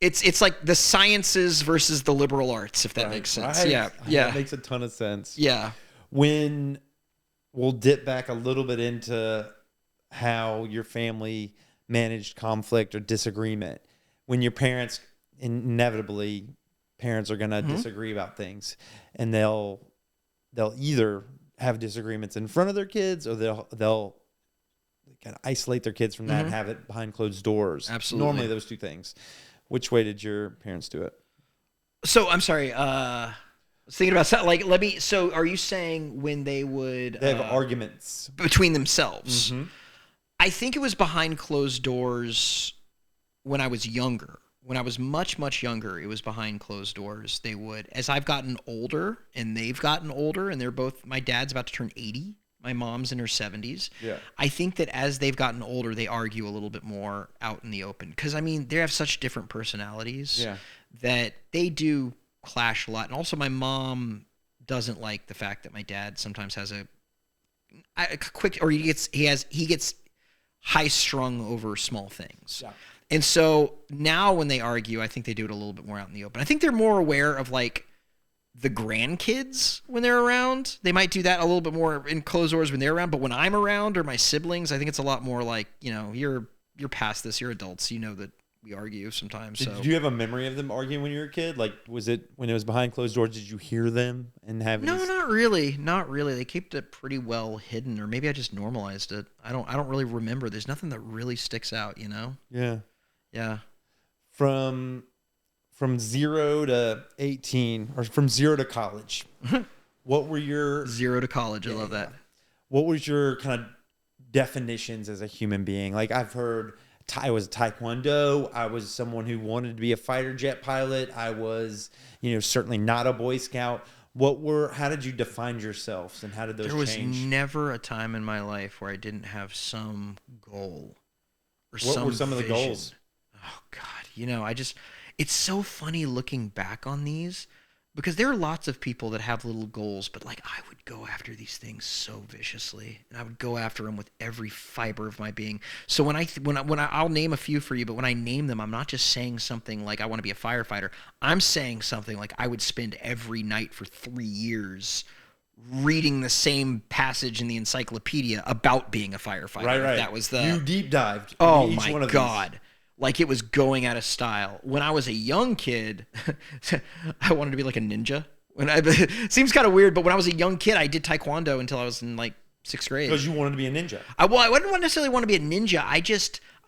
It's like the sciences versus the liberal arts, if that makes sense. Right. Yeah. That makes a ton of sense. Yeah. When we'll dip back a little bit into how your family managed conflict or disagreement. When your parents, inevitably, parents are going to disagree about things, and they'll either have disagreements in front of their kids, or they'll kind of isolate their kids from that and have it behind closed doors. Absolutely. Normally those two things. Which way did your parents do it? So I'm sorry. I was thinking about something. So are you saying when they would They have arguments between themselves? I think it was behind closed doors when I was younger. When I was much, much younger, it was behind closed doors. They would, as I've gotten older and they've gotten older, and my dad's about to turn 80. My mom's in her 70s. Yeah. I think that as they've gotten older, they argue a little bit more out in the open. Because, I mean, they have such different personalities that they do clash a lot. And also my mom doesn't like the fact that my dad sometimes has he gets high strung over small things. Yeah. And so now when they argue, I think they do it a little bit more out in the open. I think they're more aware of like the grandkids when they're around. They might do that a little bit more in closed doors when they're around. But when I'm around, or my siblings, I think it's a lot more like, you know, you're past this. You're adults. You know that we argue sometimes. Did you have a memory of them arguing when you were a kid? Like, was it when it was behind closed doors? Did you hear them and have? No, not really. Not really. They kept it pretty well hidden, or maybe I just normalized it. I don't really remember. There's nothing that really sticks out. You know? Yeah. Yeah. From 0 to 18, or from 0 to college, what were your 0 to college? I love that. What was your kind of definitions as a human being? Like, I've heard I was a taekwondo. I was someone who wanted to be a fighter jet pilot. I was, certainly not a Boy Scout. How did you define yourselves, and how did those change? There was never a time in my life where I didn't have some goal or what were some of the goals? Oh God, it's so funny looking back on these, because there are lots of people that have little goals, but like I would go after these things so viciously, and I would go after them with every fiber of my being. So when I'll name a few for you, but when I name them, I'm not just saying something like I want to be a firefighter. I'm saying something like I would spend every night for 3 years reading the same passage in the encyclopedia about being a firefighter. Right. That was you deep dived. Oh each my one of God. These. Like it was going out of style. When I was a young kid, I wanted to be like a ninja. It seems kind of weird, but when I was a young kid, I did taekwondo until I was in like 6th grade. Because you wanted to be a ninja. I didn't necessarily want to be a ninja.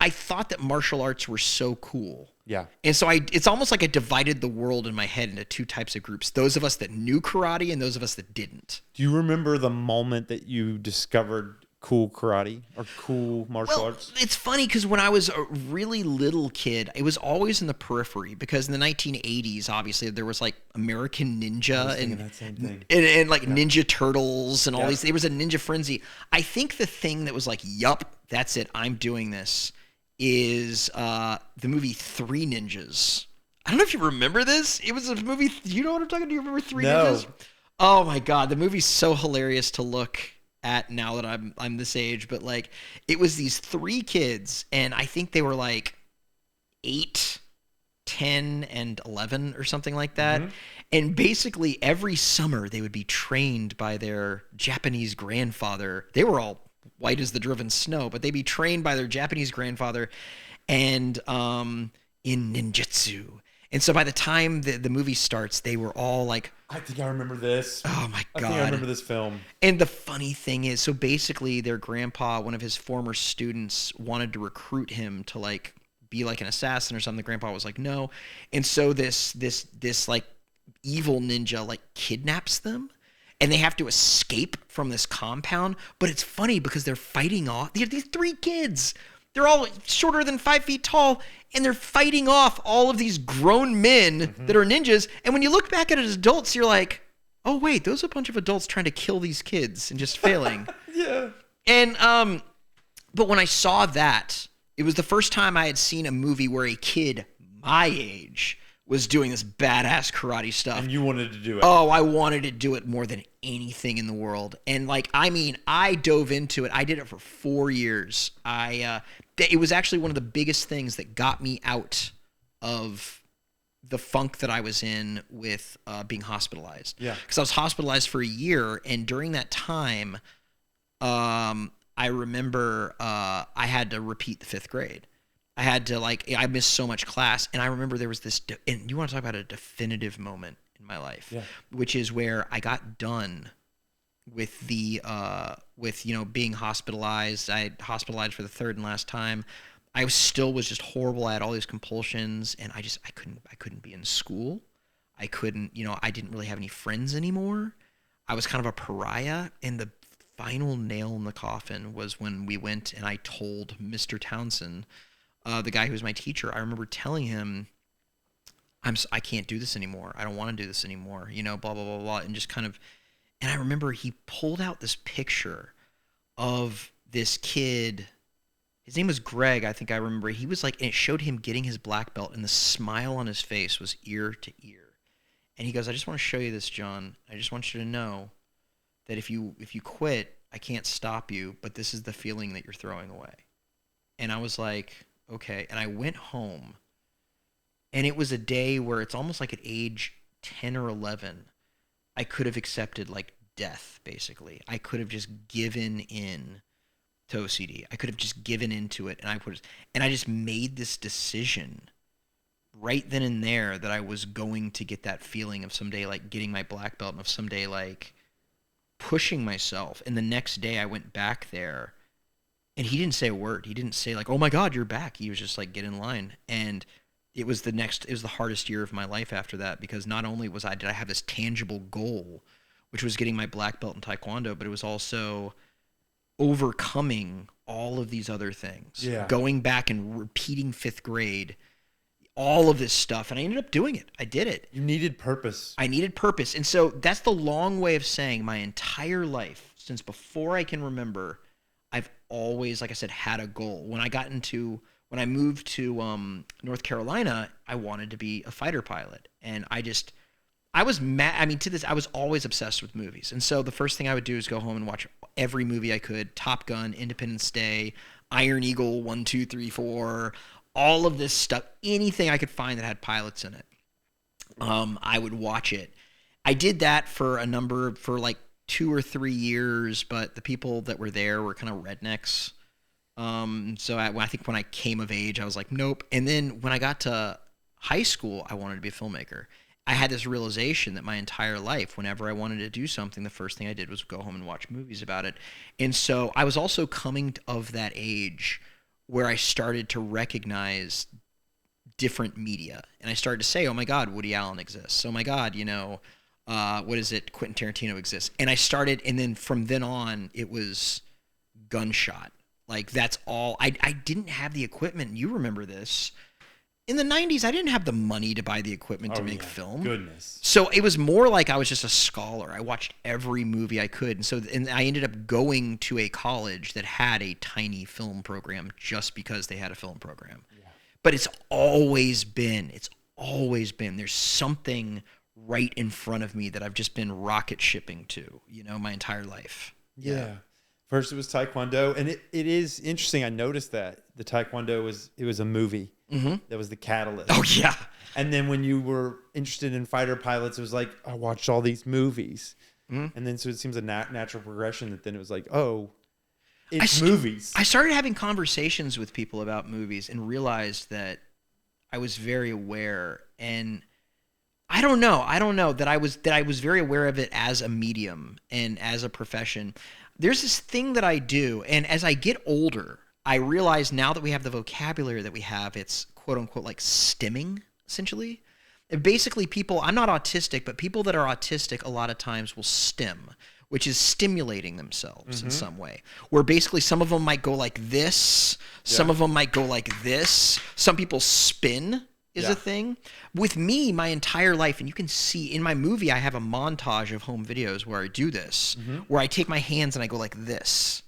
I thought that martial arts were so cool. Yeah. And so it's almost like I divided the world in my head into 2 types of groups. Those of us that knew karate and those of us that didn't. Do you remember the moment that you discovered cool karate or cool martial arts? It's funny because when I was a really little kid, it was always in the periphery, because in the 1980s, obviously, there was like American Ninja and that same thing. and like Ninja Turtles and all these. There was a ninja frenzy. I think the thing that was like, yup, that's it, I'm doing this, is the movie 3 Ninjas. I don't know if you remember this. It was a movie. You know what I'm talking about? Do you remember 3 Ninjas? Oh my God, the movie's so hilarious to look at now that I'm this age, but like it was these 3 kids, and I think they were like 8, 10, and 11 or something like that. Mm-hmm. And basically every summer they would be trained by their Japanese grandfather. They were all white as the driven snow, but they'd be trained by their Japanese grandfather. And in ninjutsu. And so by the time the movie starts, they were all like, I think I remember this. oh my I God. think I remember this film. And the funny thing is, so basically their grandpa, one of his former students, wanted to recruit him to like be like an assassin or something. The grandpa was like, no. And so this like evil ninja like kidnaps them, and they have to escape from this compound. But it's funny because they're fighting off these three kids. They're all shorter than 5 feet tall, and they're fighting off all of these grown men that are ninjas. And when you look back at it as adults, you're like, oh wait, those are a bunch of adults trying to kill these kids and just failing. Yeah. And but when I saw that, it was the first time I had seen a movie where a kid my age was doing this badass karate stuff. And you wanted to do it. Oh, I wanted to do it more than anything in the world. And like, I mean, I dove into it. I did it for 4 years. It was actually one of the biggest things that got me out of the funk that I was in with being hospitalized. Yeah. Because I was hospitalized for a year, and during that time, I remember I had to repeat the 5th grade. I had to I missed so much class, and I remember there was this, and you want to talk about a definitive moment in my life, which is where I got done with the, being hospitalized. I hospitalized for the 3rd and last time. I was just horrible. I had all these compulsions, and I couldn't be in school. I couldn't, I didn't really have any friends anymore. I was kind of a pariah, and the final nail in the coffin was when we went and I told Mr. Townsend, the guy who was my teacher, I remember telling him, I can't do this anymore. I don't want to do this anymore, blah, blah, blah, blah. And just kind of, and I remember he pulled out this picture of this kid. His name was Greg. I think I remember. He was like, and it showed him getting his black belt, and the smile on his face was ear to ear. And he goes, I just want to show you this, John. I just want you to know that if you quit, I can't stop you, but this is the feeling that you're throwing away. And I was like, okay. And I went home, and it was a day where it's almost like at age 10 or 11, I could have accepted like death, basically. I could have just given in to OCD. I could have just given into it, and I just made this decision right then and there that I was going to get that feeling of someday like getting my black belt, and of someday like pushing myself. And the next day I went back there, and he didn't say a word. He didn't say like, oh my God, you're back. He was just like, get in line. And it was the hardest year of my life after that, because not only did I have this tangible goal, which was getting my black belt in Taekwondo, but it was also overcoming all of these other things. Yeah. Going back and repeating 5th grade, all of this stuff. And I ended up doing it. I did it. You needed purpose. I needed purpose. And so that's the long way of saying my entire life, since before I can remember, I've always, like I said, had a goal. When I moved to North Carolina, I wanted to be a fighter pilot. And I was mad. I mean, to this, I was always obsessed with movies. And so the first thing I would do is go home and watch every movie I could. Top Gun, Independence Day, Iron Eagle, 1, 2, 3, 4, all of this stuff. Anything I could find that had pilots in it, I would watch it. I did that for like 2 or 3 years, but the people that were there were kind of rednecks. So I think when I came of age, I was like, nope. And then when I got to high school, I wanted to be a filmmaker. I had this realization that my entire life, whenever I wanted to do something, the first thing I did was go home and watch movies about it. And so I was also coming of that age where I started to recognize different media. And I started to say, oh my God, Woody Allen exists. Oh my God, what is it? Quentin Tarantino exists. And and then from then on, it was gunshot. Like, that's all. I didn't have the equipment. You remember this. In the 90s, I didn't have the money to buy the equipment to make film. Goodness. So it was more like I was just a scholar. I watched every movie I could. And I ended up going to a college that had a tiny film program just because they had a film program. Yeah. But it's always been, there's something right in front of me that I've just been rocket shipping to, my entire life. Yeah. First it was Taekwondo, and it is interesting. I noticed that the Taekwondo was a movie. Mm-hmm. That was the catalyst. Oh yeah. And then when you were interested in fighter pilots, it was like, I watched all these movies. Mm-hmm. And then so it seems a natural progression that then it was like, oh, it's movies. I started having conversations with people about movies and realized that I was very aware, and I don't know that I was very aware of it as a medium and as a profession. There's this thing that I do, and as I get older, I realize now that we have the vocabulary that we have, it's quote unquote like stimming, essentially. And basically, I'm not autistic, but people that are autistic a lot of times will stim, which is stimulating themselves in some way. Where basically some of them might go like this, some of them might go like this. Some people spin is a thing. With me, my entire life, and you can see in my movie, I have a montage of home videos where I do this, where I take my hands and I go like this.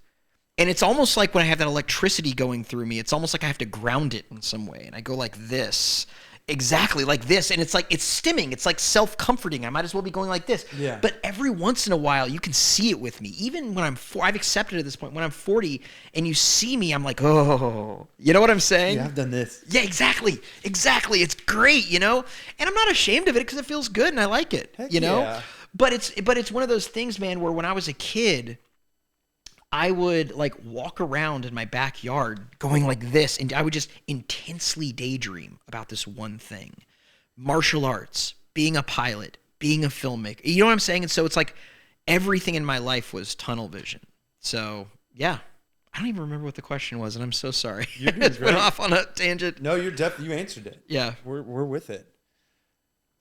And it's almost like when I have that electricity going through me, it's almost like I have to ground it in some way. And I go like this. Exactly like this, and it's like it's stimming. It's like self-comforting. I might as well be going like this. Yeah. But every once in a while, you can see it with me. Even when I've accepted at this point. When I'm 40, and you see me, I'm like, oh, you know what I'm saying? Yeah, I've done this. Yeah, exactly. It's great, and I'm not ashamed of it because it feels good and I like it, Heck know. yeah. But it's one of those things, man, where when I was a kid, I would like walk around in my backyard going like this, and I would just intensely daydream about this one thing. Martial arts, being a pilot, being a filmmaker. You know what I'm saying? And so it's like everything in my life was tunnel vision. So, yeah. I don't even remember what the question was, and I'm so sorry. You're doing I just went great. off on a tangent. No, you answered it. Yeah. We're with it.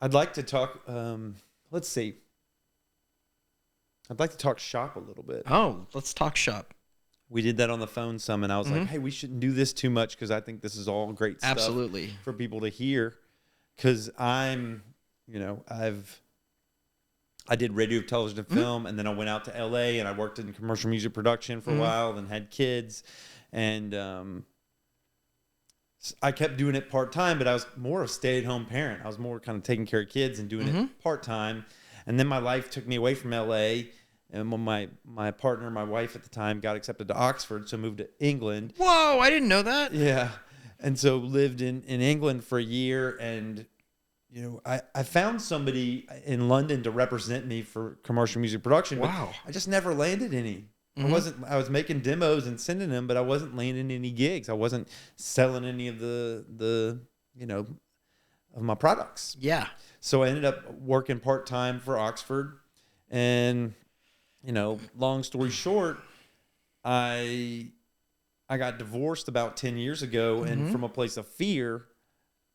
I'd like to talk, let's see. I'd like to talk shop a little bit. Oh, let's talk shop. We did that on the phone some, and I was like, hey, we shouldn't do this too much because I think this is all great stuff Absolutely. for people to hear. Because I did radio, television, and film, and then I went out to LA and I worked in commercial music production for a while, then had kids. And I kept doing it part-time, but I was more a stay-at-home parent. I was more kind of taking care of kids and doing it part-time. And then my life took me away from LA. And when my partner, my wife at the time, got accepted to Oxford, so moved to England. Whoa, I didn't know that. Yeah. And so lived in England for a year. And, I found somebody in London to represent me for commercial music production. Wow. But I just never landed any. I was making demos and sending them, but I wasn't landing any gigs. I wasn't selling any of the of my products. Yeah. So I ended up working part-time for Oxford, and long story short, I got divorced about 10 years ago, and from a place of fear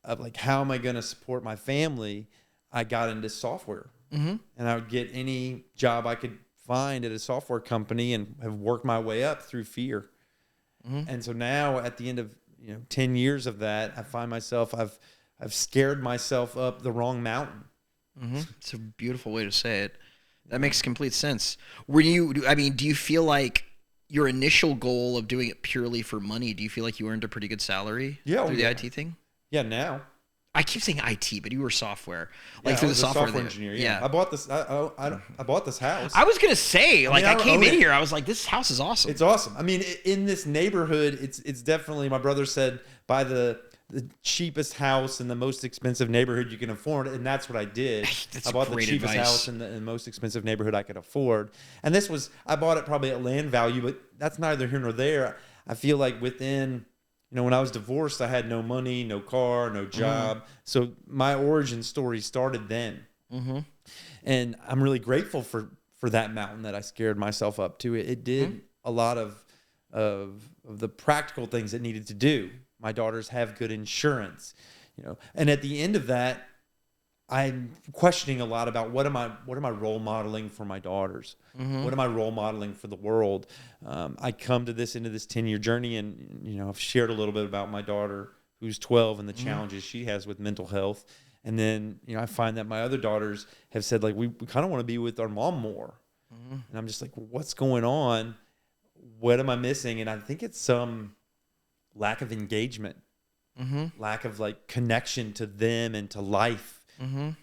of like, how am I going to support my family, I got into software. And I would get any job I could find at a software company and have worked my way up through fear. And so now at the end of 10 years of that, I find myself I've scared myself up the wrong mountain. It's a beautiful way to say it. That makes complete sense. Do you feel like your initial goal of doing it purely for money, do you feel like you earned a pretty good salary through the IT thing? Yeah, now. I keep saying IT, but you were software. Like through I was the software engineer. Yeah. I bought this. I bought this house. I was gonna say, I came in it. here, I was like, this house is awesome. It's awesome. I mean, in this neighborhood, it's definitely. My brother said, buy the cheapest house in the most expensive neighborhood you can afford, and that's what I did. I bought the cheapest house in the most expensive neighborhood I could afford, and I bought it probably at land value, but that's neither here nor there. I feel like within. When I was divorced, I had no money, no car, no job. So my origin story started then. And I'm really grateful for that mountain that I scared myself up to. It did a lot of the practical things it needed to do. My daughters have good insurance, and at the end of that, I'm questioning a lot about what am I role modeling for my daughters? What am I role modeling for the world? I come to this into this 10-year journey, and I've shared a little bit about my daughter who's 12 and the challenges she has with mental health. And then I find that my other daughters have said like we kind of want to be with our mom more, and I'm just like, well, what's going on? What am I missing? And I think it's some lack of engagement, lack of like connection to them and to life.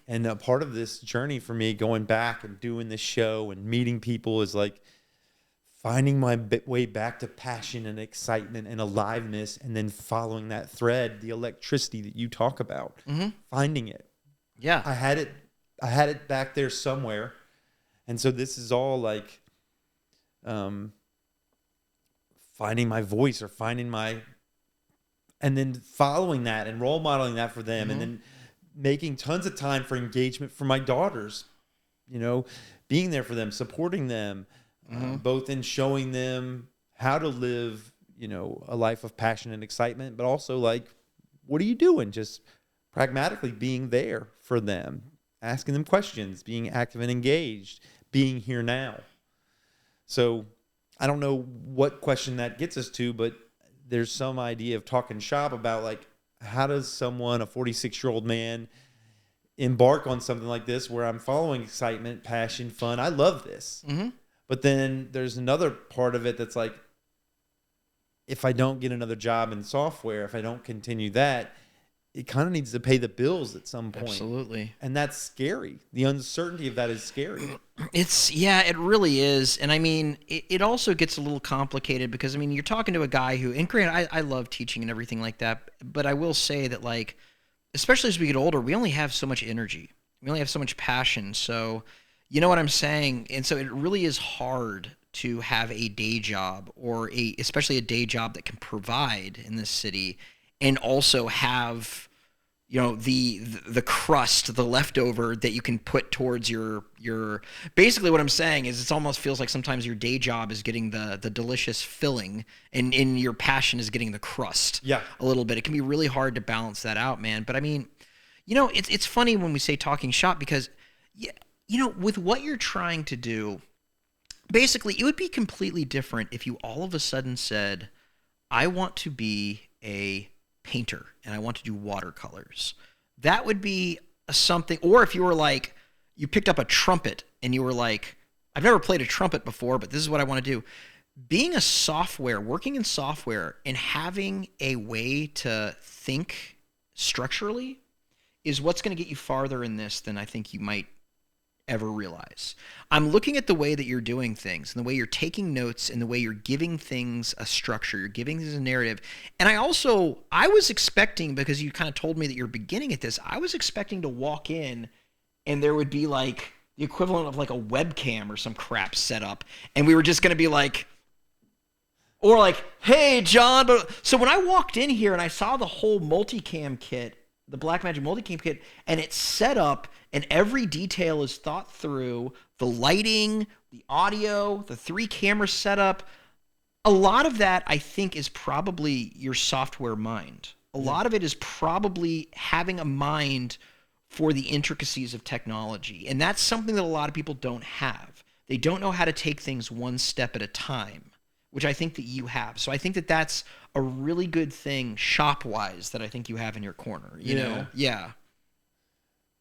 And a part of this journey for me going back and doing this show and meeting people is like finding my way back to passion and excitement and aliveness, and then following that thread, the electricity that you talk about, finding it. Yeah. I had it back there somewhere. And so this is all like finding my voice or finding my and then following that and role modeling that for them, and then making tons of time for engagement for my daughters, being there for them, supporting them, both in showing them how to live, a life of passion and excitement, but also like, what are you doing? Just pragmatically being there for them, asking them questions, being active and engaged, being here now. So I don't know what question that gets us to, but there's some idea of talking shop about like, how does someone, a 46-year-old man, embark on something like this where I'm following excitement, passion, fun. I love this. But then there's another part of it that's like, if I don't get another job in software, if I don't continue that, it kind of needs to pay the bills at some point. Absolutely. And that's scary. The uncertainty of that is scary. It really is. And I mean, it also gets a little complicated because, I mean, you're talking to a guy who, and granted, I love teaching and everything like that, but I will say that, like, especially as we get older, we only have so much energy. We only have so much passion. So, you know what I'm saying? And so it really is hard to have a day job, or especially a day job that can provide in this city, and also have, the crust, the leftover that you can put towards your basically what I'm saying is, it almost feels like sometimes your day job is getting the delicious filling, and your passion is getting the crust. Yeah. A little bit. It can be really hard to balance that out, man. But I mean, it's funny when we say talking shop, because with what you're trying to do, basically it would be completely different if you all of a sudden said, I want to be a painter and I want to do watercolors. That would be something. Or if you were like, you picked up a trumpet and you were like, I've never played a trumpet before, but this is what I want to do. Working in software and having a way to think structurally is what's going to get you farther in this than I think you might ever realize. I'm looking at the way that you're doing things, and the way you're taking notes, and the way you're giving things a structure, you're giving things a narrative. And I was expecting, because you kind of told me that you're beginning at this, I was expecting to walk in and there would be like the equivalent of like a webcam or some crap set up, and we were just going to be like, or like, hey, John. So when I walked in here and I saw the whole multicam kit, the Blackmagic multicam kit, and it's set up and every detail is thought through, the lighting, the audio, the 3 camera setup, a lot of that I think is probably your software mind. A lot of it is probably having a mind for the intricacies of technology. And that's something that a lot of people don't have. They don't know how to take things one step at a time, which I think that you have. So I think that that's a really good thing shop-wise that I think you have in your corner, you know? Yeah.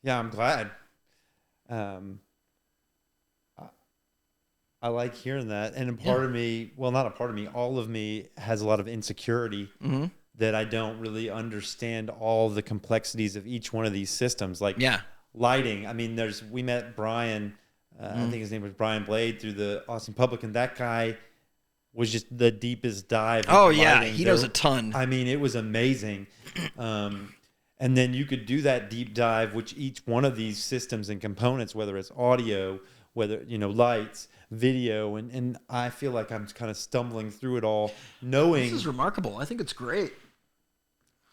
Yeah, I'm glad. I like hearing that. And a part of me, well, not a part of me, all of me has a lot of insecurity that I don't really understand all the complexities of each one of these systems. Like lighting. I mean, we met Brian, I think his name was Brian Blade, through the Austin Public, and that guy was just the deepest dive. Oh, yeah. He knows a ton. I mean, it was amazing. And then you could do that deep dive, which each one of these systems and components, whether it's audio, whether, lights, video, and I feel like I'm kind of stumbling through it all, knowing... This is remarkable. I think it's great.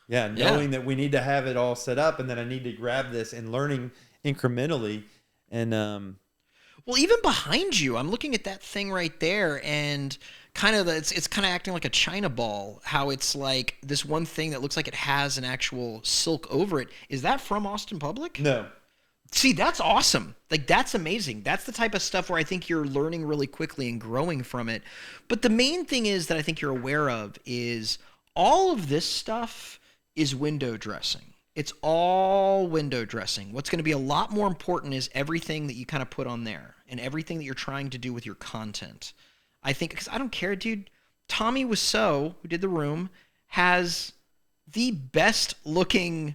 Yeah, knowing that we need to have it all set up, and then I need to grab this and learning incrementally. And well, even behind you, I'm looking at that thing right there, and kind of it's kind of acting like a China ball. How it's like this one thing that looks like it has an actual silk over it. Is that from Austin Public? No. See, that's awesome. Like, that's amazing. That's the type of stuff where I think you're learning really quickly and growing from it. But the main thing is that I think you're aware of is all of this stuff is window dressing. It's all window dressing. What's going to be a lot more important is everything that you kind of put on there and everything that you're trying to do with your content. I think, because I don't care, dude. Tommy Wiseau, who did The Room, has the best looking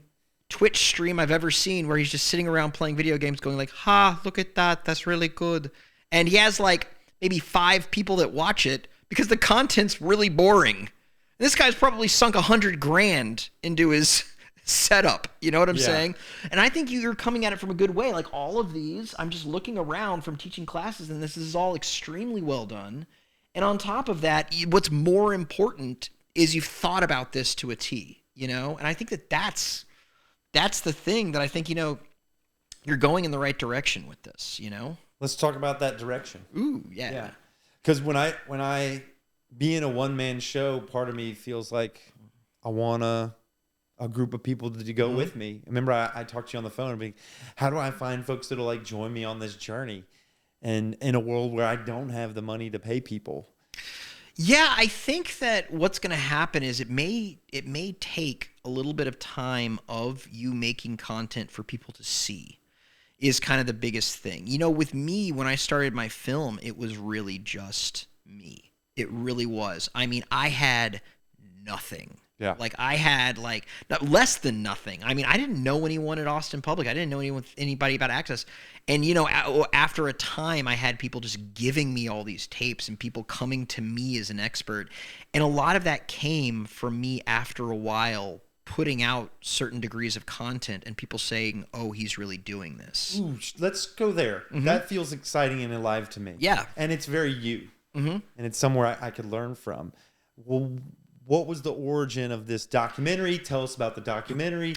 Twitch stream I've ever seen, where he's just sitting around playing video games going like, ha, look at that. That's really good. And he has like maybe 5 people that watch it because the content's really boring. And this guy's probably sunk $100,000 into his setup. You know what I'm saying? And I think you're coming at it from a good way. Like, all of these, I'm just looking around from teaching classes, and this is all extremely well done. And on top of that, what's more important is you've thought about this to a T. you know? And I think that's the thing that I think, you know, you're going in the right direction with this, you know? Let's talk about that direction. Ooh, yeah. Yeah. Because when I being a one-man show, part of me feels like I want a group of people to go with me. Remember, I talked to you on the phone and being, how do I find folks that'll like join me on this journey? And in a world where I don't have the money to pay people. Yeah, I think that what's going to happen is it may take a little bit of time of you making content for people to see is kind of the biggest thing. You know, with me, when I started my film, it was really just me. It really was. I mean, I had nothing. Yeah. Like I had like less than nothing. I mean, I didn't know anyone at Austin Public. I didn't know anybody about Access. And, you know, after a time, I had people just giving me all these tapes and people coming to me as an expert. And a lot of that came from me after a while putting out certain degrees of content and people saying, oh, he's really doing this. Ooh, let's go there. That feels exciting and alive to me. Yeah. And it's very you. And it's somewhere I could learn from. Well, what was the origin of this documentary? Tell us about the documentary.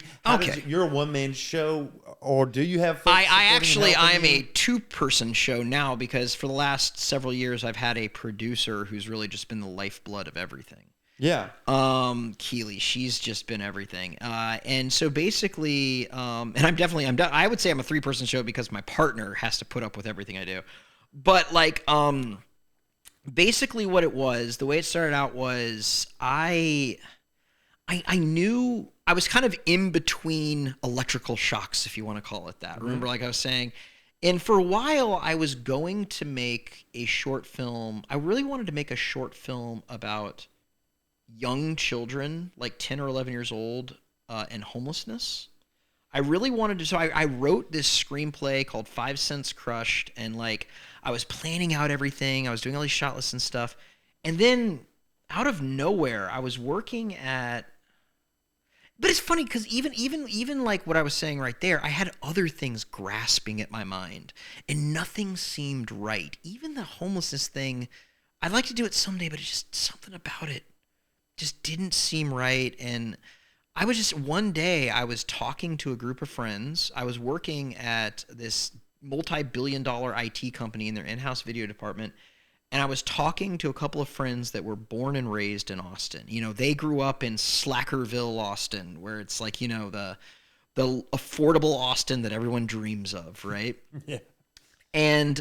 You're a one-man show, or do you have folks I'm a two-person show now because for the last several years I've had a producer who's really just been the lifeblood of everything. Yeah. Keely, she's just been everything. And so basically, and I would say I'm a three-person show because my partner has to put up with everything I do. But like, basically what it was, the way it started out was I knew I was kind of in between electrical shocks, if you want to call it that. Remember, like I was saying, and for a while I was going to make a short film. I really wanted to make a short film about young children, like 10 or 11 years old, and homelessness. I really wanted to, so I wrote this screenplay called 5 Cents Crushed, and like I was planning out everything. I was doing all these shot lists and stuff. And then out of nowhere, I was working at, but it's funny because even like what I was saying right there, I had other things grasping at my mind and nothing seemed right. Even the homelessness thing, I'd like to do it someday, but it's just something about it just didn't seem right. And I was just, one day I was talking to a group of friends. I was working at this multi-billion-dollar IT company in their in-house video department, and I was talking to a couple of friends that were born and raised in Austin. You know, they grew up in Slackerville, Austin, where it's like, you know, the affordable Austin that everyone dreams of, right? Yeah. And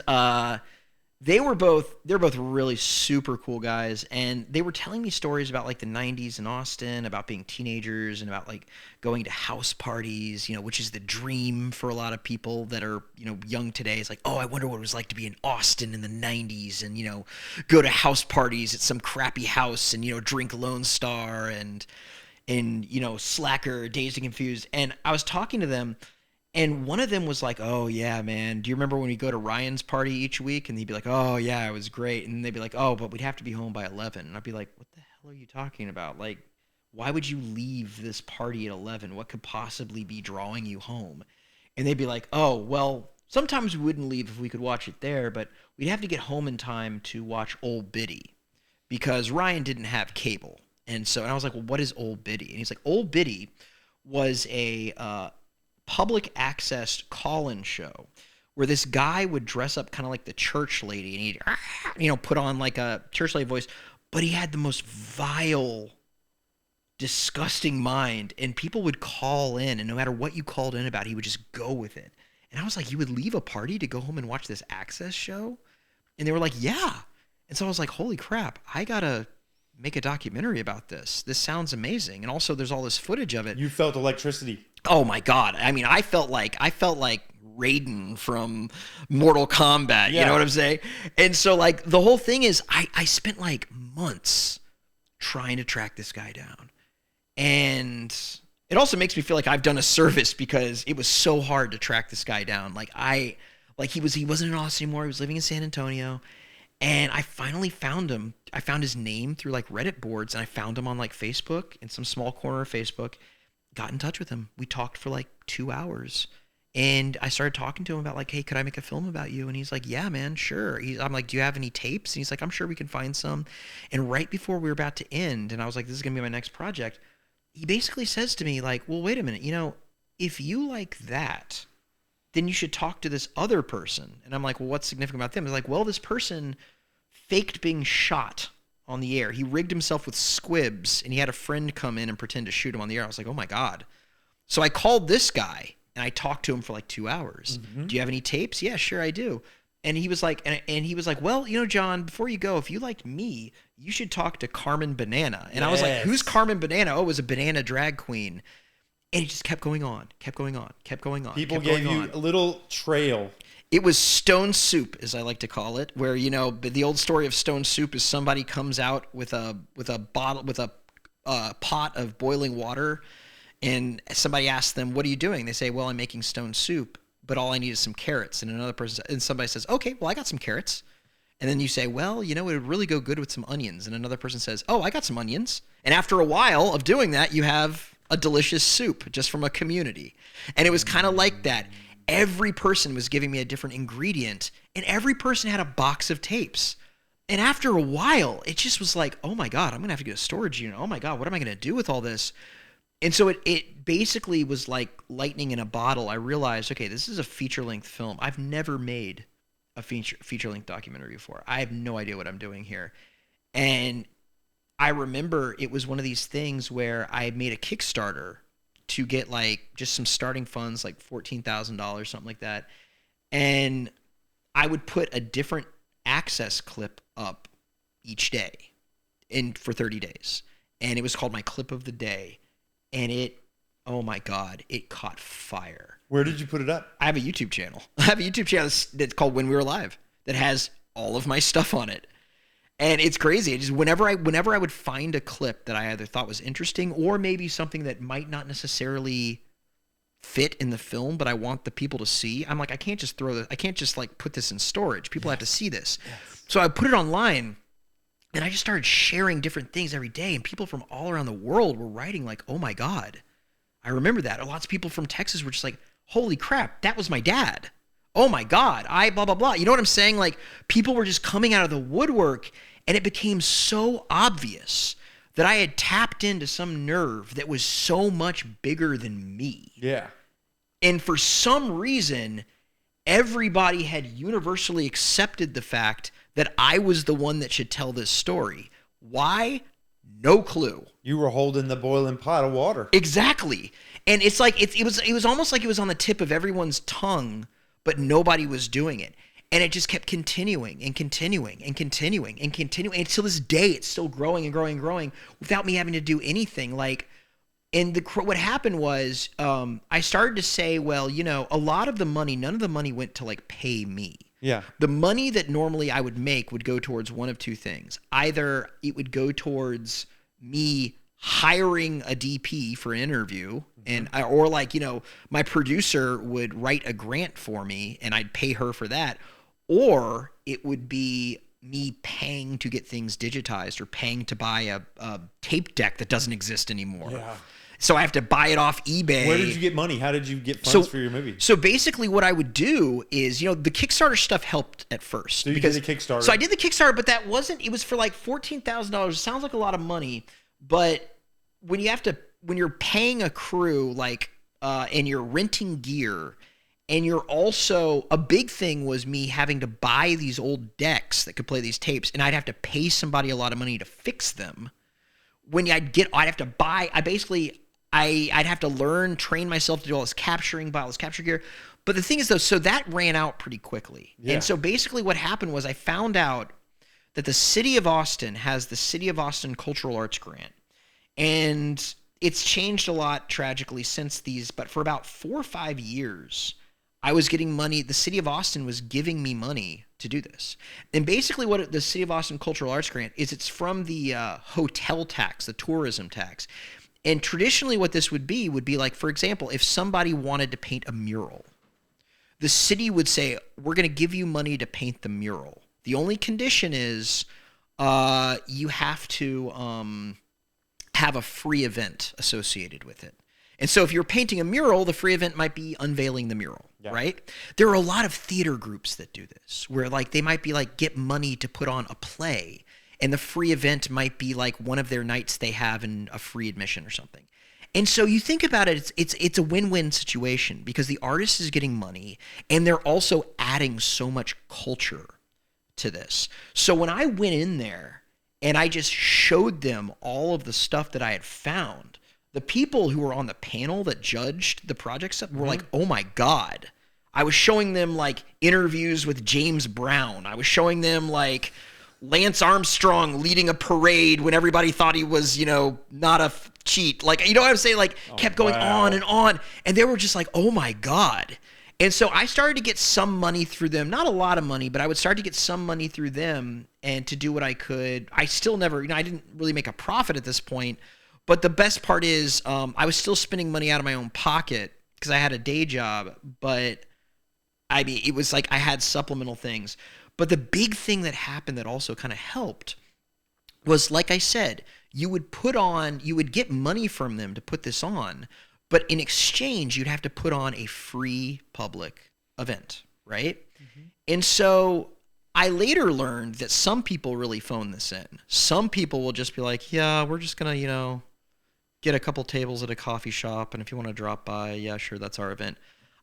they're both really super cool guys, and they were telling me stories about like the 90s in Austin, about being teenagers and about like going to house parties, you know, which is the dream for a lot of people that are, you know, young today. It's like, oh, I wonder what it was like to be in Austin in the 90s and, you know, go to house parties at some crappy house and, you know, drink Lone Star and you know, Slacker, Dazed and Confused. And I was talking to them, and one of them was like, oh, yeah, man, do you remember when we go to Ryan's party each week? And he'd be like, oh, yeah, it was great. And they'd be like, oh, but we'd have to be home by 11. And I'd be like, what the hell are you talking about? Like, why would you leave this party at 11? What could possibly be drawing you home? And they'd be like, oh, well, sometimes we wouldn't leave if we could watch it there, but we'd have to get home in time to watch Old Biddy because Ryan didn't have cable. And I was like, well, what is Old Biddy? And he's like, Old Biddy was a public access call-in show where this guy would dress up kind of like the church lady and he'd, you know, put on like a church lady voice, but he had the most vile, disgusting mind, and people would call in, and no matter what you called in about, he would just go with it. And I was like, you would leave a party to go home and watch this access show? And they were like, yeah. And so I was like, holy crap, I gotta make a documentary about this. This sounds amazing. And also there's all this footage of it. You felt electricity. Oh my God. I mean, I felt like Raiden from Mortal Kombat. Yeah. You know what I'm saying? And so like the whole thing is I spent like months trying to track this guy down. And it also makes me feel like I've done a service because it was so hard to track this guy down. He wasn't in Austin anymore. He was living in San Antonio. And I finally found him. I found his name through like Reddit boards, and I found him on like Facebook in some small corner of Facebook. Got in touch with him. We talked for like 2 hours, and I started talking to him about like, hey, could I make a film about you? And he's like, yeah, man, sure. I'm like, do you have any tapes? And he's like, I'm sure we can find some. And right before we were about to end, and I was like, this is gonna be my next project, he basically says to me, like, well, wait a minute, if you like that, then you should talk to this other person. And I'm like, well, what's significant about them? He's like, well, this person faked being shot on the air. He rigged himself with squibs, and he had a friend come in and pretend to shoot him on the air. I was like, oh my God. So I called this guy, and I talked to him for like 2 hours. Do you have any tapes? Yeah, sure I do. And he was like, well, John, before you go, if you like me, you should talk to Carmen Banana. And I was like, who's Carmen Banana? Oh, it was a banana drag queen. And he just kept going on. People gave you a little trail. It was Stone Soup, as I like to call it, where, the old story of Stone Soup is somebody comes out with a pot of boiling water, and somebody asks them, what are you doing? They say, well, I'm making stone soup, but all I need is some carrots. And somebody says, okay, well, I got some carrots. And then you say, well, it would really go good with some onions. And another person says, oh, I got some onions. And after a while of doing that, you have a delicious soup just from a community. And it was kind of like that. Every person was giving me a different ingredient, and every person had a box of tapes. And after a while, it just was like, oh my God, I'm going to have to get a storage unit. Oh my God, what am I going to do with all this? And so it basically was like lightning in a bottle. I realized, okay, this is a feature-length film. I've never made a feature-length documentary before. I have no idea what I'm doing here. And I remember it was one of these things where I had made a Kickstarter to get like just some starting funds, like $14,000, something like that. And I would put a different access clip up each day for 30 days. And it was called my clip of the day. And oh my God, it caught fire. Where did you put it up? I have a YouTube channel. That's called When We Were Live that has all of my stuff on it. And it's crazy. It just whenever I would find a clip that I either thought was interesting or maybe something that might not necessarily fit in the film, but I want the people to see, I'm like, I can't just like put this in storage. People have to see this. Yes. So I put it online, and I just started sharing different things every day, and people from all around the world were writing like, oh my God, I remember that. Lots of people from Texas were just like, holy crap, that was my dad. Oh my God, blah, blah, blah. You know what I'm saying? Like, people were just coming out of the woodwork, and it became so obvious that I had tapped into some nerve that was so much bigger than me. Yeah. And for some reason, everybody had universally accepted the fact that I was the one that should tell this story. Why? No clue. You were holding the boiling pot of water. Exactly. And it's like, it was almost like it was on the tip of everyone's tongue, but nobody was doing it. And it just kept continuing and continuing and continuing and continuing. And to this day, it's still growing and growing and growing without me having to do anything. Like, and what happened was I started to say, well, a lot of the money, none of the money went to like pay me. Yeah. The money that normally I would make would go towards one of two things. Either it would go towards me hiring a DP for an interview, or like, my producer would write a grant for me and I'd pay her for that. Or it would be me paying to get things digitized or paying to buy a tape deck that doesn't exist anymore. Yeah. So I have to buy it off eBay. Where did you get money? How did you get funds for your movie? So basically what I would do is, the Kickstarter stuff helped at first. So you did the Kickstarter. So I did the Kickstarter, but it was for like $14,000. It sounds like a lot of money, but when you're paying a crew, like, and you're renting gear, and you're also, a big thing was me having to buy these old decks that could play these tapes, and I'd have to pay somebody a lot of money to fix them. I'd have to buy, I'd have to train myself to do all this capturing, buy all this capture gear. But the thing is though, so that ran out pretty quickly. Yeah. And so basically what happened was I found out that the city of Austin has the City of Austin Cultural Arts Grant. And it's changed a lot tragically since but for about 4 or 5 years, I was getting money. The City of Austin was giving me money to do this. And basically what the City of Austin Cultural Arts Grant is, it's from the hotel tax, the tourism tax. And traditionally what this would be like, for example, if somebody wanted to paint a mural, the city would say, we're going to give you money to paint the mural. The only condition is you have to have a free event associated with it. And so if you're painting a mural, the free event might be unveiling the mural, right? There are a lot of theater groups that do this, where like they might be like get money to put on a play, and the free event might be like one of their nights they have in a free admission or something. And so you think about it, it's a win-win situation because the artist is getting money and they're also adding so much culture to this. So when I went in there and I just showed them all of the stuff that I had found, the people who were on the panel that judged the project stuff were like, oh my God. I was showing them like interviews with James Brown. I was showing them like Lance Armstrong leading a parade when everybody thought he was, not a cheat. Like, you know what I'm saying? Like, kept going on and on. And they were just like, oh my God. And so I started to get some money through them. Not a lot of money, but I would start to get some money through them and to do what I could. I still never, I didn't really make a profit at this point. But the best part is I was still spending money out of my own pocket because I had a day job. But I mean, it was like I had supplemental things. But the big thing that happened that also kind of helped was, like I said, you would get money from them to put this on, but in exchange, you'd have to put on a free public event, right? Mm-hmm. And so I later learned that some people really phone this in. Some people will just be like, yeah, we're just going to, get a couple tables at a coffee shop, and if you want to drop by, yeah, sure, that's our event.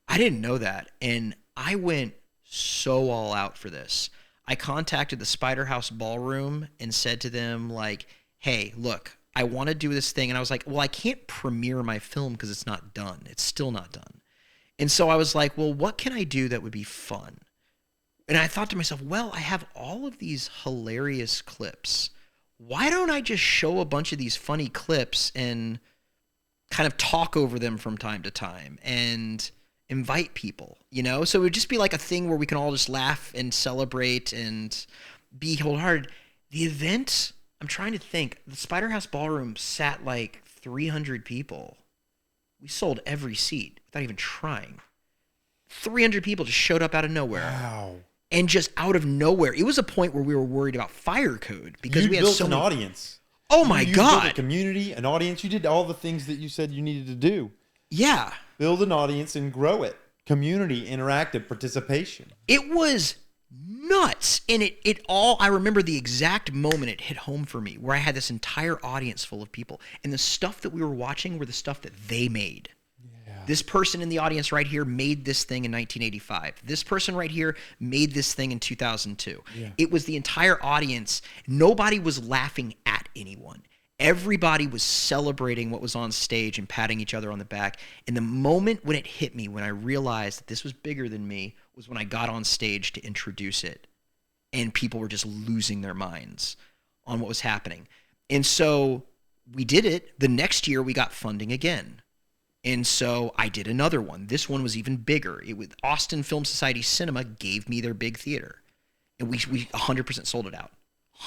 I didn't know that, and I went so all out for this. I contacted the Spider House Ballroom and said to them, like, hey, look, I want to do this thing. And I was like, well, I can't premiere my film because it's not done. It's still not done. And so I was like, well, what can I do that would be fun? And I thought to myself, well, I have all of these hilarious clips. Why don't I just show a bunch of these funny clips and kind of talk over them from time to time and invite people, So it would just be like a thing where we can all just laugh and celebrate and be wholehearted. The event, I'm trying to think, the Spider House Ballroom sat like 300 people. We sold every seat without even trying. 300 people just showed up out of nowhere. Wow. And just out of nowhere. It was a point where we were worried about fire code because we had built so an many audience. Oh my you God. built a community, an audience. You did all the things that you said you needed to do. Yeah. Build an audience and grow it. Community, interactive participation. It was nuts. And it all, I remember the exact moment it hit home for me where I had this entire audience full of people. And the stuff that we were watching were the stuff that they made. Yeah. This person in the audience right here made this thing in 1985. This person right here made this thing in 2002. Yeah. It was the entire audience. Nobody was laughing at anyone. Everybody was celebrating what was on stage and patting each other on the back. And the moment when it hit me, when I realized that this was bigger than me, was when I got on stage to introduce it. And people were just losing their minds on what was happening. And so we did it. The next year, we got funding again. And so I did another one. This one was even bigger. It was Austin Film Society Cinema gave me their big theater. And we 100% sold it out.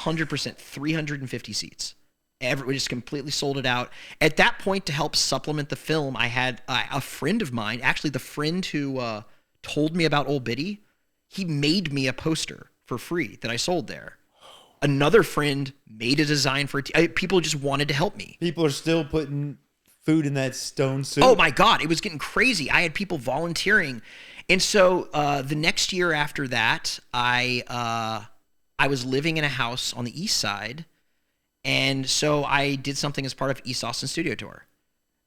100%, 350 seats. We just completely sold it out. At that point, to help supplement the film, I had a friend of mine, actually the friend who told me about Old Biddy, he made me a poster for free that I sold there. Another friend made a design for it. People just wanted to help me. People are still putting food in that stone soup. Oh my God, it was getting crazy. I had people volunteering. And so the next year after that, I was living in a house on the east side. And so I did something as part of East Austin Studio Tour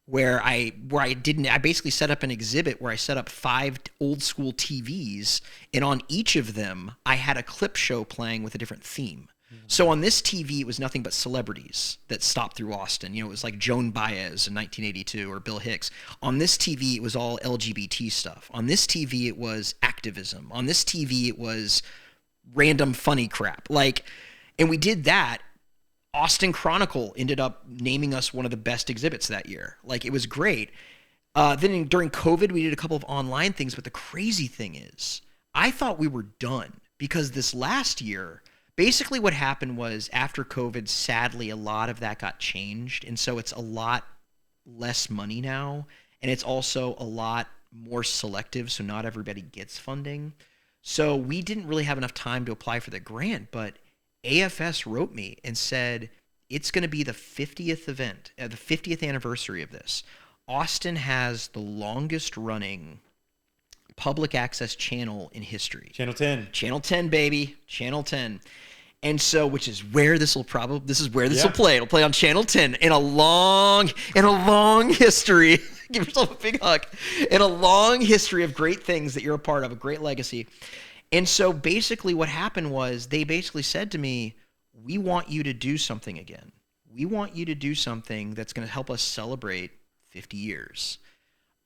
where I basically set up an exhibit where I set up 5 old school TVs, and on each of them I had a clip show playing with a different theme. Mm-hmm. So on this TV, it was nothing but celebrities that stopped through Austin. It was like Joan Baez in 1982 or Bill Hicks. On this TV, it was all LGBT stuff. On this TV, it was activism. On this TV, it was random funny crap. And we did that. Austin Chronicle ended up naming us one of the best exhibits that year. It was great. Then during COVID, we did a couple of online things. But the crazy thing is, I thought we were done because this last year, basically what happened was after COVID, sadly, a lot of that got changed. And so it's a lot less money now. And it's also a lot more selective. So not everybody gets funding. So we didn't really have enough time to apply for the grant. But AFS wrote me and said, it's going to be the 50th event, the 50th anniversary of this. Austin has the longest running public access channel in history. Channel 10. Channel 10, baby. Channel 10. And so, which is where this will play. It'll play on Channel 10 in a long history. Give yourself a big hug. In a long history of great things that you're a part of, a great legacy. And so basically what happened was they basically said to me, we want you to do something again. We want you to do something that's going to help us celebrate 50 years.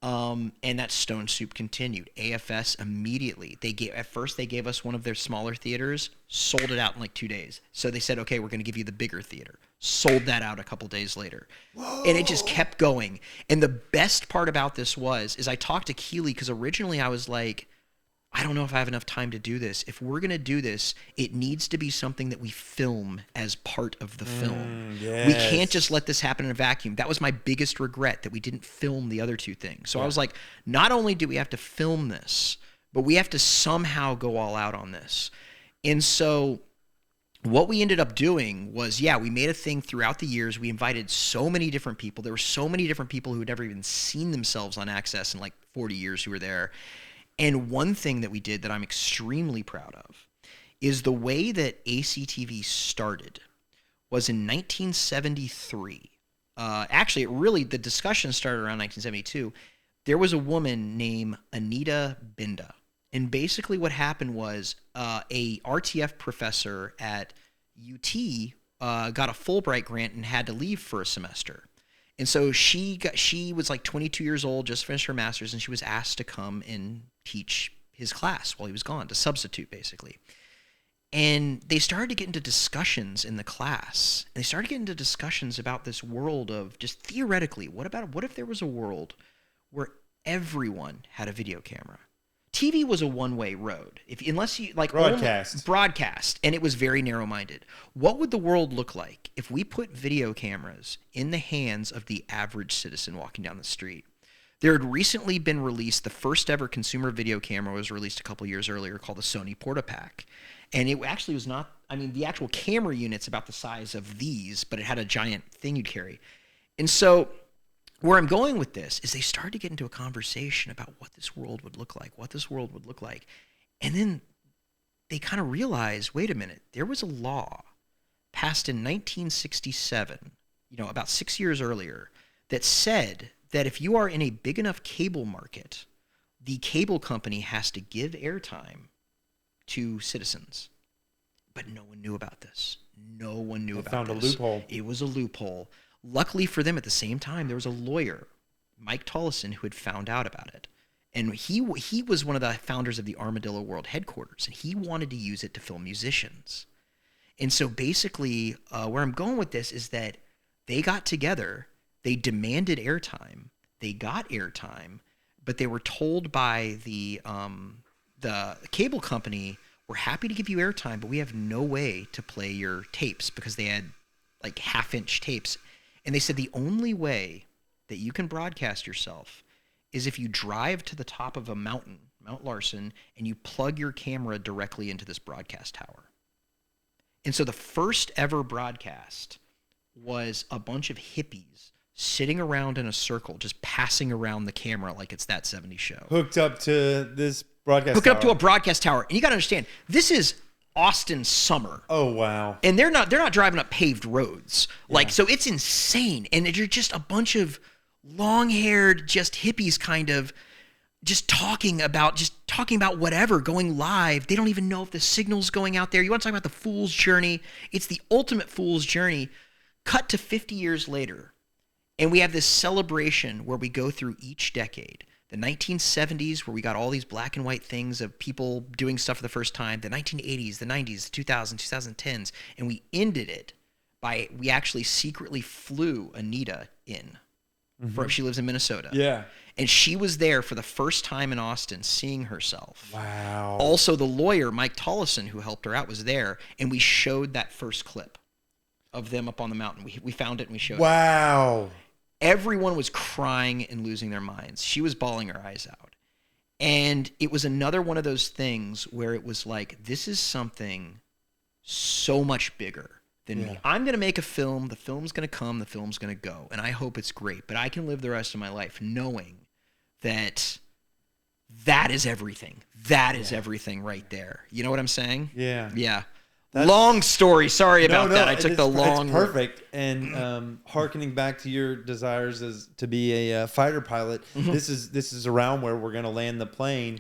And that Stone Soup continued. AFS immediately. At first they gave us one of their smaller theaters, sold it out in like 2 days. So they said, okay, we're going to give you the bigger theater. Sold that out a couple days later. Whoa. And it just kept going. And the best part about this is I talked to Keeley because originally I was like, I don't know if I have enough time to do this. If we're going to do this, it needs to be something that we film as part of the film. Yes. We can't just let this happen in a vacuum. That was my biggest regret, that we didn't film the other two things. So I was like, not only do we have to film this, but we have to somehow go all out on this. And so what we ended up doing was, we made a thing throughout the years. We invited so many different people. There were so many different people who had never even seen themselves on Access in like 40 years who were there. And one thing that we did that I'm extremely proud of is the way that ACTV started was in 1973. Actually, the discussion started around 1972. There was a woman named Anita Binda. And basically what happened was a RTF professor at UT got a Fulbright grant and had to leave for a semester. And so she was like 22 years old, just finished her master's, and she was asked to come and teach his class while he was gone, to substitute basically. And they started to get into discussions in the class. They started getting into discussions about this world of just theoretically, what if there was a world where everyone had a video camera? TV was a one-way road. Unless you like broadcast, and it was very narrow-minded. What would the world look like if we put video cameras in the hands of the average citizen walking down the street? There had recently been released, the first ever consumer video camera was released a couple years earlier, called the Sony Portapak. And it actually was not, the actual camera unit's about the size of these, but it had a giant thing you'd carry. And so where I'm going with this is they started to get into a conversation about what this world would look like. And then they kind of realized, wait a minute, there was a law passed in 1967, about 6 years earlier, that said that if you are in a big enough cable market, the cable company has to give airtime to citizens. But no one knew about this. No one knew about this. Found a loophole. It was a loophole. Luckily for them, at the same time, there was a lawyer, Mike Tollison, who had found out about it. And he was one of the founders of the Armadillo World Headquarters, and he wanted to use it to film musicians. And so basically, where I'm going with this is that they got together, they demanded airtime, they got airtime, but they were told by the cable company, we're happy to give you airtime, but we have no way to play your tapes, because they had like half-inch tapes. And they said the only way that you can broadcast yourself is if you drive to the top of a mountain, Mount Larson, and you plug your camera directly into this broadcast tower. And so the first ever broadcast was a bunch of hippies sitting around in a circle, just passing around the camera like it's That 70s Show. Hooked up to this broadcast Hooked tower. up to a broadcast tower. And you got to understand, this is Austin summer. Oh, wow. And they're not driving up paved roads. Like, so it's insane. And you're just a bunch of long-haired, just hippies kind of just talking about whatever, going live. They don't even know if the signal's going out there. You want to talk about the fool's journey? It's the ultimate fool's journey. Cut to 50 years later, and we have this celebration where we go through each decade. The 1970s, where we got all these black and white things of people doing stuff for the first time. The 1980s, the 90s, the 2000s, 2010s. And we ended it by, we actually secretly flew Anita in. She lives in Minnesota. Yeah. And she was there for the first time in Austin, seeing herself. Wow. Also, the lawyer, Mike Tollison, who helped her out, was there. And we showed that first clip of them up on the mountain. We found it and we showed it. Wow. Everyone was crying and losing their minds. She was bawling her eyes out. And it was another one of those things where it was like, this is something so much bigger than me. I'm going to make a film. The film's going to come. The film's going to go. And I hope it's great. But I can live the rest of my life knowing that that is everything. That is everything right there. You know what I'm saying? Yeah. Yeah. Long story. Sorry about that. I took the long. It's perfect. And hearkening back to your desires as to be a fighter pilot, this is around where we're going to land the plane.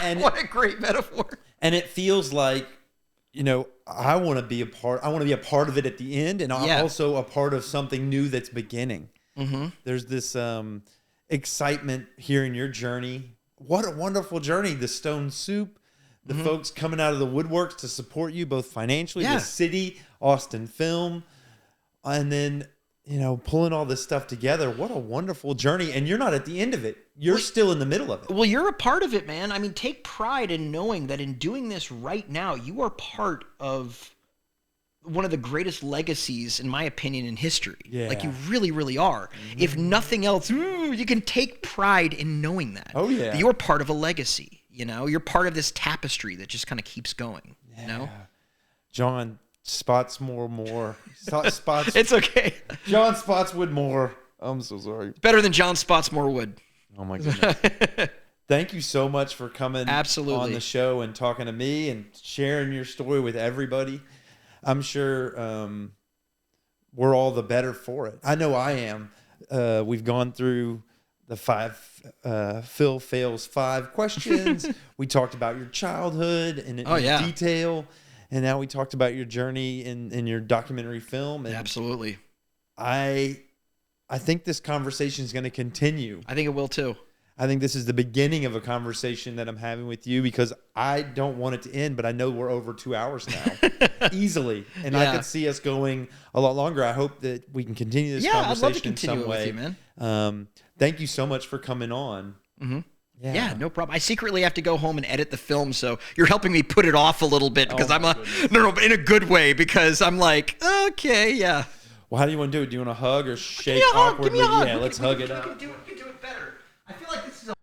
And what a great metaphor. And it feels like, I want to be a part. I want to be a part of it at the end, and I'm also a part of something new that's beginning. There's this excitement hearing your journey. What a wonderful journey! The Stone Soup, the folks coming out of the woodworks to support you both financially, the city, Austin Film, and then pulling all this stuff together. What a wonderful journey! And you're not at the end of it. You're still in the middle of it. Well, you're a part of it, man. I mean, take pride in knowing that in doing this right now, you are part of one of the greatest legacies, in my opinion, in history. Yeah. Like, you really, really are. If nothing else, you can take pride in knowing that. Oh, yeah. That you're part of a legacy, You're part of this tapestry that just kind of keeps going, John Spottswood Moore. It's okay. John Spottswood Moore. I'm so sorry. Better than John Spottswood Wood. Oh, my goodness. Thank you so much for coming on the show and talking to me and sharing your story with everybody. I'm sure we're all the better for it. I know I am. We've gone through the Phails 5 questions. We talked about your childhood in detail. And now we talked about your journey in your documentary film. And absolutely. I think this conversation is going to continue. I think it will too. I think this is the beginning of a conversation that I'm having with you because I don't want it to end, but I know we're over 2 hours now, easily. And I could see us going a lot longer. I hope that we can continue this conversation I'd love to continue in some way. With you, man. Thank you so much for coming on. Yeah, no problem. I secretly have to go home and edit the film, so you're helping me put it off a little bit because in a good way, because I'm like, okay, yeah. Well, how do you want to do it? Do you want to hug or shake awkwardly? Give me a hug. Yeah, let's hug it up. We can do it better. I feel like this is a